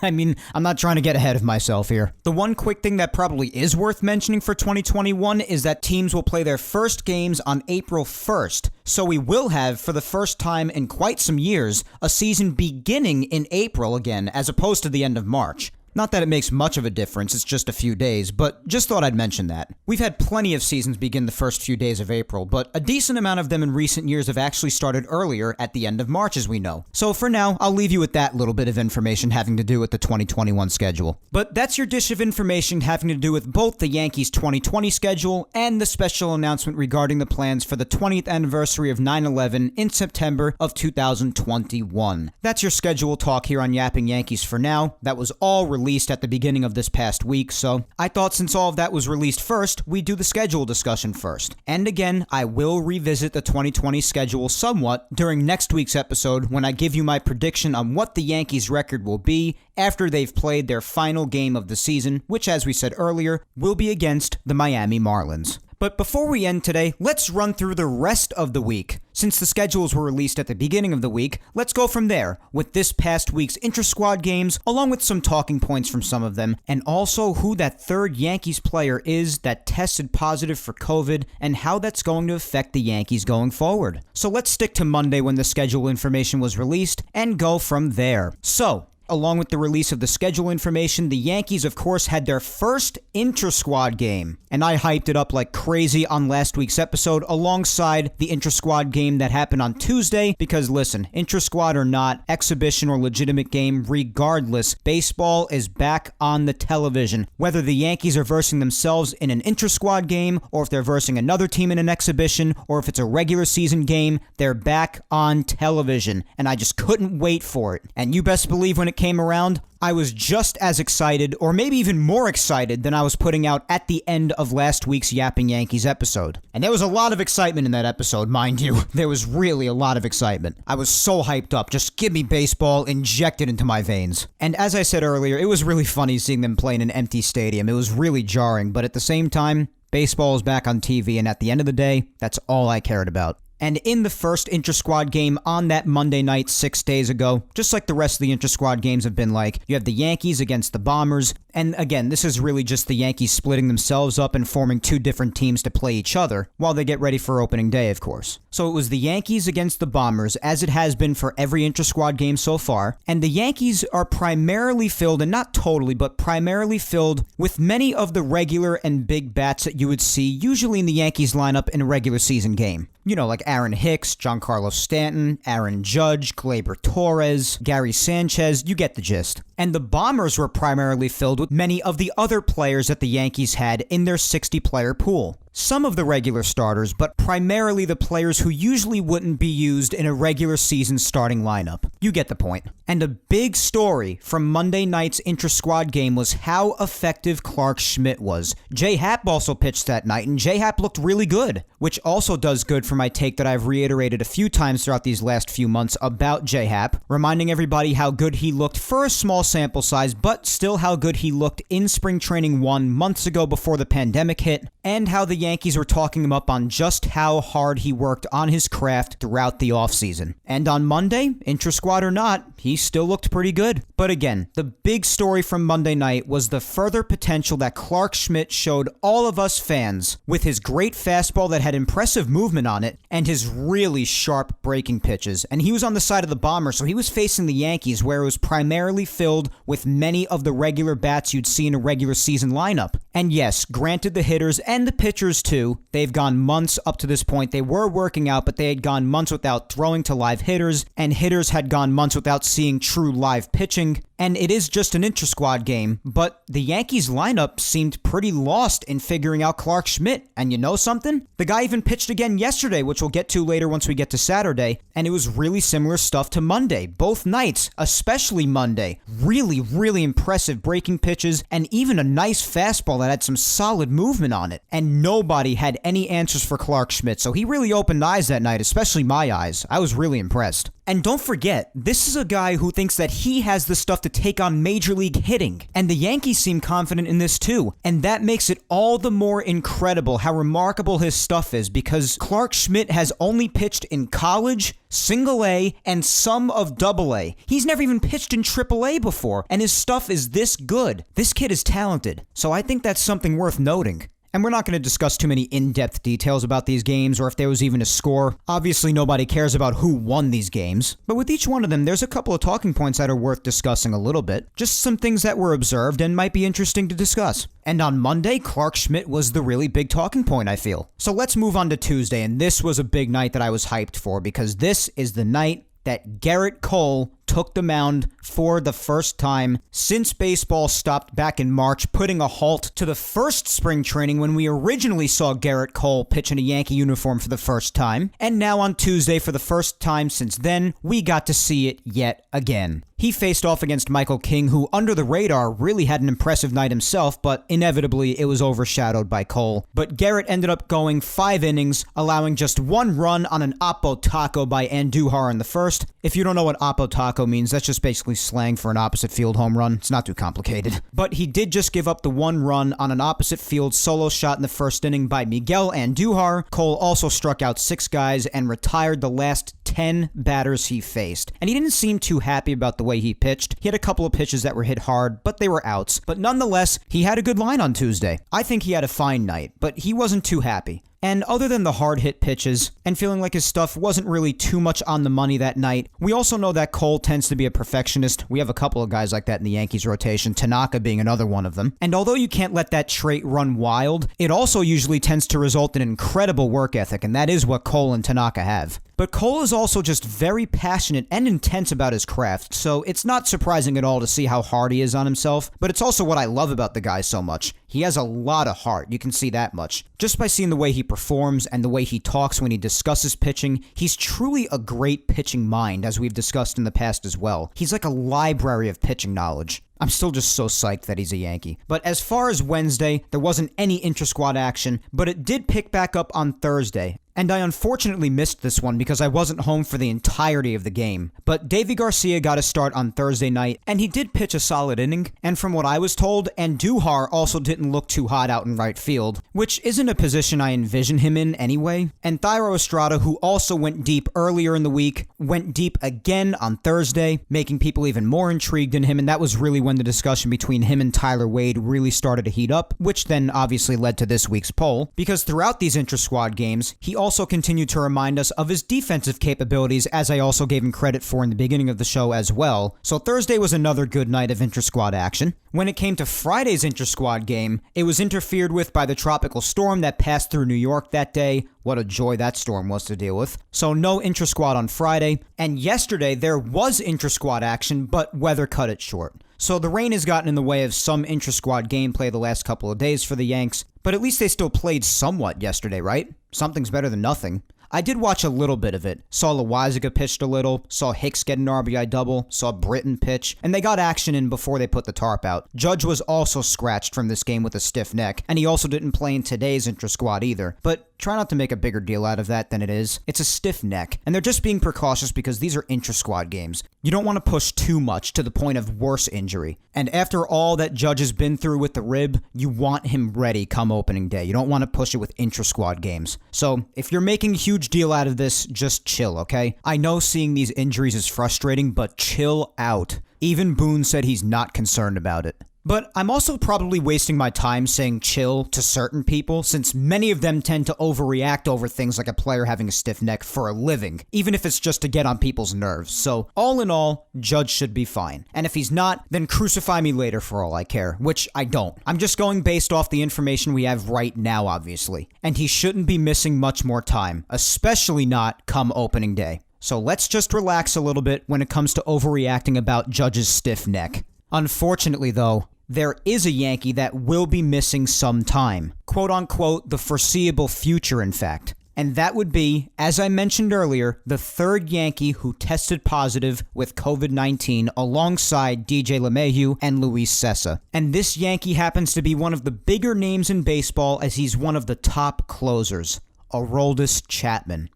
I'm not trying to get ahead of myself here. The one quick thing that probably is worth mentioning for 2021 is that teams will play their first games on April 1st. So we will have, for the first time in quite some years, a season beginning in April again, as opposed to the end of March. Not that it makes much of a difference, it's just a few days, but just thought I'd mention that. We've had plenty of seasons begin the first few days of April, but a decent amount of them in recent years have actually started earlier at the end of March, as we know. So for now, I'll leave you with that little bit of information having to do with the 2021 schedule. But that's your dish of information having to do with both the Yankees 2020 schedule and the special announcement regarding the plans for the 20th anniversary of 9/11 in September of 2021. That's your schedule talk here on Yapping Yankees for now. That was all released at the beginning of this past week, so I thought since all of that was released first, we'd do the schedule discussion first. And again, I will revisit the 2020 schedule somewhat during next week's episode when I give you my prediction on what the Yankees' record will be after they've played their final game of the season, which, as we said earlier, will be against the Miami Marlins. But before we end today, let's run through the rest of the week. Since the schedules were released at the beginning of the week, let's go from there with this past week's intra-squad games, along with some talking points from some of them, and also who that third Yankees player is that tested positive for COVID and how that's going to affect the Yankees going forward. So let's stick to Monday when the schedule information was released and go from there. So, along with the release of the schedule information, the Yankees, of course, had their first intra-squad game. And I hyped it up like crazy on last week's episode alongside the intra-squad game that happened on Tuesday. Because listen, intra-squad or not, exhibition or legitimate game, regardless, baseball is back on the television. Whether the Yankees are versing themselves in an intra-squad game, or if they're versing another team in an exhibition, or if it's a regular season game, they're back on television. And I just couldn't wait for it. And you best believe when it came around, I was just as excited, or maybe even more excited than I was putting out at the end of last week's Yapping Yankees episode. And there was a lot of excitement in that episode, mind you. There was really a lot of excitement. I was so hyped up. Just give me baseball, inject it into my veins. And as I said earlier, it was really funny seeing them play in an empty stadium. It was really jarring, but at the same time, baseball is back on TV, and at the end of the day, that's all I cared about. And in the first intra-squad game on that Monday night 6 days ago, just like the rest of the intra-squad games have been like, you have the Yankees against the Bombers. And again, this is really just the Yankees splitting themselves up and forming two different teams to play each other, while they get ready for opening day, of course. So it was the Yankees against the Bombers, as it has been for every intra-squad game so far. And the Yankees are primarily filled, and not totally, but primarily filled with many of the regular and big bats that you would see usually in the Yankees lineup in a regular season game. You know, like Aaron Hicks, Giancarlo Stanton, Aaron Judge, Gleyber Torres, Gary Sanchez, you get the gist. And the Bombers were primarily filled with many of the other players that the Yankees had in their 60-player pool. Some of the regular starters, but primarily the players who usually wouldn't be used in a regular season starting lineup. You get the point. And a big story from Monday night's intra-squad game was how effective Clark Schmidt was. J-Happ also pitched that night, and J-Happ looked really good, which also does good for my take that I've reiterated a few times throughout these last few months about J-Happ, reminding everybody how good he looked for a small sample size, but still how good he looked in Spring Training 1 months ago before the pandemic hit, and how the Yankees were talking him up on just how hard he worked on his craft throughout the offseason. And on Monday, intra-squad or not, he still looked pretty good. But again, the big story from Monday night was the further potential that Clarke Schmidt showed all of us fans with his great fastball that had impressive movement on it and his really sharp breaking pitches. And he was on the side of the bomber, so he was facing the Yankees, where it was primarily filled with many of the regular bats you'd see in a regular season lineup. And yes, granted, the hitters and the pitchers too, they've gone months up to this point. They were working out, but they had gone months without throwing to live hitters, and hitters had gone months without seeing true live pitching. And it is just an intra-squad game, but the Yankees lineup seemed pretty lost in figuring out Clarke Schmidt. And you know something? The guy even pitched again yesterday, which we'll get to later once we get to Saturday, and it was really similar stuff to Monday. Both nights, especially Monday. Really, really impressive breaking pitches, and even a nice fastball that had some solid movement on it. And nobody had any answers for Clarke Schmidt, so he really opened eyes that night, especially my eyes. I was really impressed. And don't forget, this is a guy who thinks that he has the stuff to take on Major League hitting. And the Yankees seem confident in this too. And that makes it all the more incredible how remarkable his stuff is, because Clarke Schmidt has only pitched in college, Single A, and some of Double A. He's never even pitched in Triple A before, and his stuff is this good. This kid is talented. So I think that's something worth noting. And we're not going to discuss too many in-depth details about these games or if there was even a score. Obviously, nobody cares about who won these games. But with each one of them, there's a couple of talking points that are worth discussing a little bit. Just some things that were observed and might be interesting to discuss. And on Monday, Clarke Schmidt was the really big talking point, I feel. So let's move on to Tuesday, and this was a big night that I was hyped for, because this is the night that Gerrit Cole took the mound for the first time since baseball stopped back in March, putting a halt to the first spring training when we originally saw Gerrit Cole pitch in a Yankee uniform for the first time. And now on Tuesday, for the first time since then, we got to see it yet again. He faced off against Michael King, who under the radar really had an impressive night himself, but inevitably it was overshadowed by Cole. But Gerrit ended up going 5 innings, allowing just 1 run on an oppo taco by Andujar in the first. If you don't know what oppo taco means, that's just basically slang for an opposite field home run. It's not too complicated. But he did just give up the 1 run on an opposite field solo shot in the first inning by Miguel Andujar. Cole also struck out 6 guys and retired the last 10 batters he faced. And he didn't seem too happy about the way he pitched. He had a couple of pitches that were hit hard, but they were outs. But nonetheless, he had a good line on Tuesday. I think he had a fine night, but he wasn't too happy. And other than the hard-hit pitches, and feeling like his stuff wasn't really too much on the money that night, we also know that Cole tends to be a perfectionist. We have a couple of guys like that in the Yankees rotation, Tanaka being another one of them. And although you can't let that trait run wild, it also usually tends to result in incredible work ethic, and that is what Cole and Tanaka have. But Cole is also just very passionate and intense about his craft, so it's not surprising at all to see how hard he is on himself, but it's also what I love about the guy so much. He has a lot of heart, you can see that much. Just by seeing the way he performs and the way he talks when he discusses pitching, he's truly a great pitching mind, as we've discussed in the past as well. He's like a library of pitching knowledge. I'm still just so psyched that he's a Yankee. But as far as Wednesday, there wasn't any intra-squad action, but it did pick back up on Thursday. And I unfortunately missed this one because I wasn't home for the entirety of the game. But Davy Garcia got a start on Thursday night, and he did pitch a solid inning. And from what I was told, Andujar also didn't look too hot out in right field, which isn't a position I envision him in anyway. And Thairo Estrada, who also went deep earlier in the week, went deep again on Thursday, making people even more intrigued in him, and that was really when the discussion between him and Tyler Wade really started to heat up, which then obviously led to this week's poll, because throughout these intra-squad games, he also continued to remind us of his defensive capabilities, as I also gave him credit for in the beginning of the show as well. So Thursday was another good night of intra-squad action. When it came to Friday's intra-squad game, it was interfered with by the tropical storm that passed through New York that day. What a joy that storm was to deal with. So no intra-squad on Friday, and yesterday there was intra-squad action, but weather cut it short. So the rain has gotten in the way of some intra-squad gameplay the last couple of days for the Yanks, but at least they still played somewhat yesterday, right? Something's better than nothing. I did watch a little bit of it. Saw Loaisiga pitched a little, saw Hicks get an RBI double, saw Britton pitch, and they got action in before they put the tarp out. Judge was also scratched from this game with a stiff neck, and he also didn't play in today's intra-squad either. But try not to make a bigger deal out of that than it is. It's a stiff neck, and they're just being precautious because these are intra-squad games. You don't want to push too much to the point of worse injury. And after all that Judge has been through with the rib, you want him ready come opening day. You don't want to push it with intra-squad games. So if you're making a huge deal out of this, just chill, okay? I know seeing these injuries is frustrating, but chill out. Even Boone said he's not concerned about it. But I'm also probably wasting my time saying chill to certain people, since many of them tend to overreact over things like a player having a stiff neck for a living, even if it's just to get on people's nerves. So all in all, Judge should be fine. And if he's not, then crucify me later for all I care, which I don't. I'm just going based off the information we have right now, obviously. And he shouldn't be missing much more time, especially not come opening day. So let's just relax a little bit when it comes to overreacting about Judge's stiff neck. Unfortunately, though, there is a Yankee that will be missing some time. Quote unquote, the foreseeable future, in fact. And that would be, as I mentioned earlier, the third Yankee who tested positive with COVID-19 alongside DJ LeMahieu and Luis Cessa. And this Yankee happens to be one of the bigger names in baseball as he's one of the top closers, Aroldis Chapman.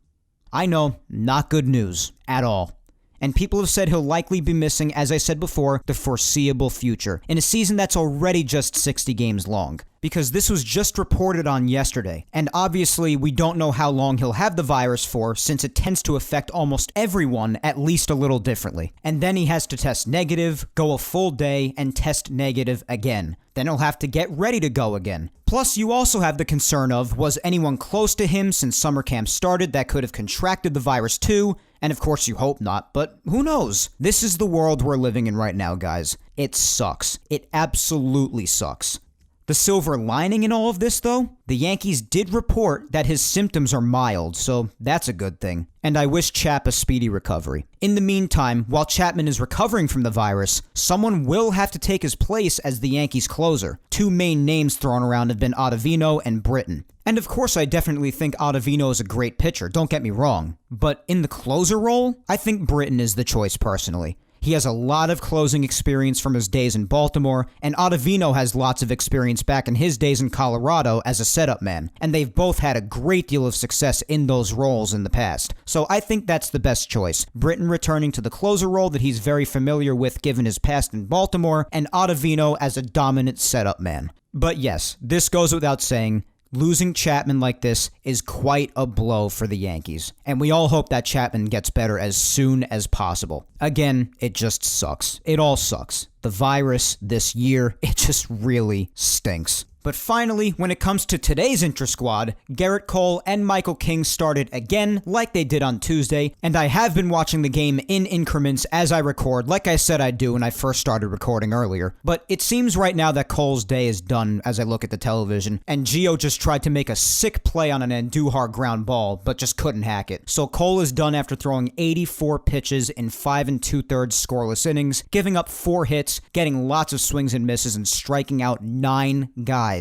I know, not good news at all. And people have said he'll likely be missing, as I said before, the foreseeable future, in a season that's already just 60 games long. Because this was just reported on yesterday, and obviously we don't know how long he'll have the virus for, since it tends to affect almost everyone at least a little differently. And then he has to test negative, go a full day, and test negative again. Then he'll have to get ready to go again. Plus, you also have the concern of, was anyone close to him since summer camp started that could have contracted the virus too? And of course you hope not, but who knows? This is the world we're living in right now, guys. It sucks. It absolutely sucks. The silver lining in all of this, though, the Yankees did report that his symptoms are mild, so that's a good thing. And I wish Chap a speedy recovery. In the meantime, while Chapman is recovering from the virus, someone will have to take his place as the Yankees closer. Two main names thrown around have been Ottavino and Britton. And of course, I definitely think Ottavino is a great pitcher, don't get me wrong. But in the closer role, I think Britton is the choice personally. He has a lot of closing experience from his days in Baltimore, and Ottavino has lots of experience back in his days in Colorado as a setup man, and they've both had a great deal of success in those roles in the past. So I think that's the best choice. Britton returning to the closer role that he's very familiar with given his past in Baltimore, and Ottavino as a dominant setup man. But yes, this goes without saying, losing Chapman like this is quite a blow for the Yankees, and we all hope that Chapman gets better as soon as possible. Again, it just sucks. It all sucks. The virus this year, it just really stinks. But finally, when it comes to today's intra-squad, Gerrit Cole and Michael King started again like they did on Tuesday, and I have been watching the game in increments as I record, like I said I'd do when I first started recording earlier. But it seems right now that Cole's day is done as I look at the television, and Gio just tried to make a sick play on an Andujar ground ball, but just couldn't hack it. So Cole is done after throwing 84 pitches in 5 2/3 scoreless innings, giving up 4 hits, getting lots of swings and misses, and striking out 9 guys.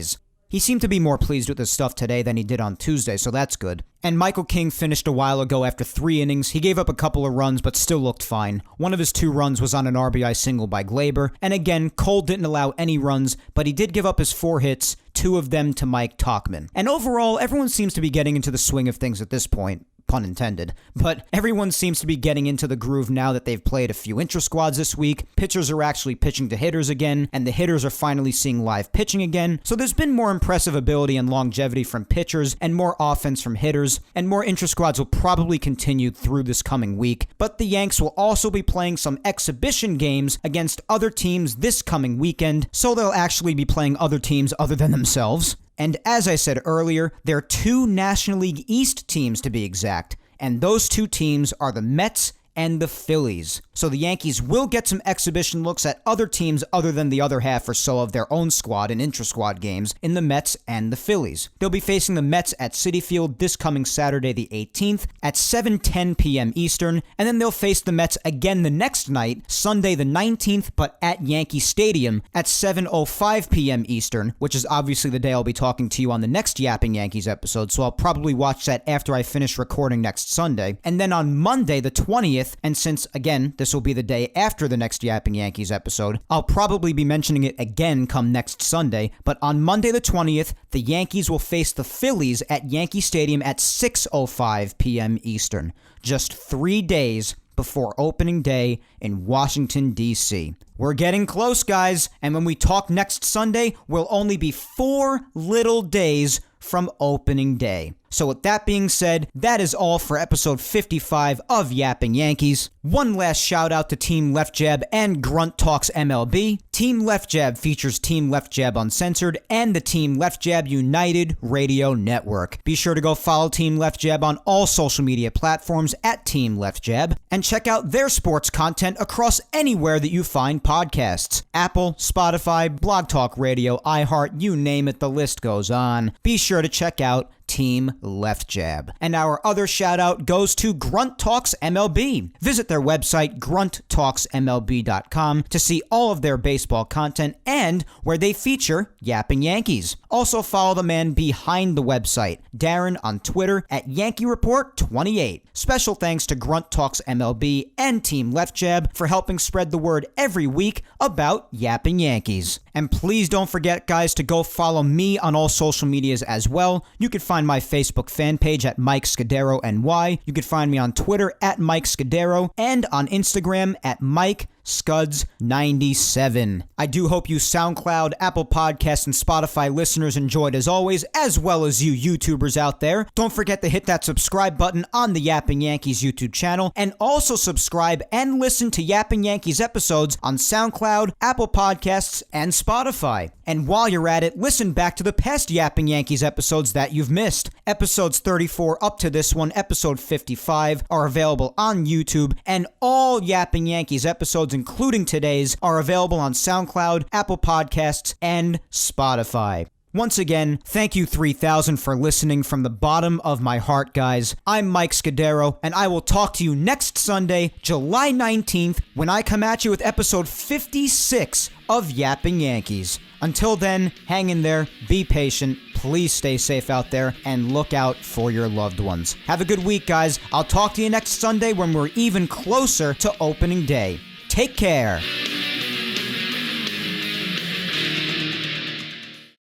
He seemed to be more pleased with his stuff today than he did on Tuesday, so that's good. And Michael King finished a while ago after 3 innings. He gave up a couple of runs, but still looked fine. One of his 2 runs was on an RBI single by Glaber. And again, Cole didn't allow any runs, but he did give up his 4 hits, 2 of them to Mike Tauchman. And overall, everyone seems to be getting into the swing of things at this point. Pun intended. But everyone seems to be getting into the groove now that they've played a few intra-squads this week. Pitchers are actually pitching to hitters again, and the hitters are finally seeing live pitching again. So there's been more impressive ability and longevity from pitchers, and more offense from hitters, and more intra-squads will probably continue through this coming week. But the Yanks will also be playing some exhibition games against other teams this coming weekend, so they'll actually be playing other teams other than themselves. And as I said earlier, there are 2 National League East teams to be exact, and those 2 teams are the Mets and the Phillies. So the Yankees will get some exhibition looks at other teams other than the other half or so of their own squad and intra-squad games in the Mets and the Phillies. They'll be facing the Mets at Citi Field this coming Saturday the 18th at 7:10 p.m. Eastern, and then they'll face the Mets again the next night, Sunday the 19th, but at Yankee Stadium at 7:05 p.m. Eastern, which is obviously the day I'll be talking to you on the next Yapping Yankees episode, so I'll probably watch that after I finish recording next Sunday. And then on Monday the 20th, 20th, and since, again, this will be the day after the next Yapping Yankees episode, I'll probably be mentioning it again come next Sunday, but on Monday the 20th, the Yankees will face the Phillies at Yankee Stadium at 6:05 p.m. Eastern, just 3 days before opening day in Washington, D.C. We're getting close, guys, and when we talk next Sunday, we'll only be 4 little days from opening day. So with that being said, that is all for episode 55 of Yapping Yankees. One last shout out to Team Left Jab and Grunt Talks MLB. Team Left Jab features Team Left Jab Uncensored and the Team Left Jab United Radio Network. Be sure to go follow Team Left Jab on all social media platforms at Team Left Jab and check out their sports content across anywhere that you find podcasts. Apple, Spotify, Blog Talk Radio, iHeart, you name it, the list goes on. Be sure to check out Team Left Jab. And our other shout out goes to Grunt Talks MLB. Visit their website, grunttalksmlb.com, to see all of their baseball content and where they feature Yapping Yankees. Also follow the man behind the website, Darren, on Twitter at Yankee Report 28. Special thanks to Grunt Talks MLB and Team Left Jab for helping spread the word every week about Yapping Yankees. And please don't forget, guys, to go follow me on all social medias as well. You can find my Facebook fan page at Mike Scudiero NY. You can find me on Twitter at Mike Scudiero and on Instagram at Mike Scuds97. I do hope you SoundCloud, Apple Podcasts, and Spotify listeners enjoyed as always, as well as you YouTubers out there. Don't forget to hit that subscribe button on the Yapping Yankees YouTube channel, and also subscribe and listen to Yapping Yankees episodes on SoundCloud, Apple Podcasts, and Spotify. And while you're at it, listen back to the past Yapping Yankees episodes that you've missed. Episodes 34 up to this one, episode 55, are available on YouTube, and all Yapping Yankees episodes, including today's, are available on SoundCloud, Apple Podcasts, and Spotify. Once again, thank you 3000 for listening from the bottom of my heart, guys. I'm Mike Scudiero, and I will talk to you next Sunday, July 19th, when I come at you with episode 56 of Yapping Yankees. Until then, hang in there, be patient, please stay safe out there, and look out for your loved ones. Have a good week, guys. I'll talk to you next Sunday when we're even closer to opening day. Take care.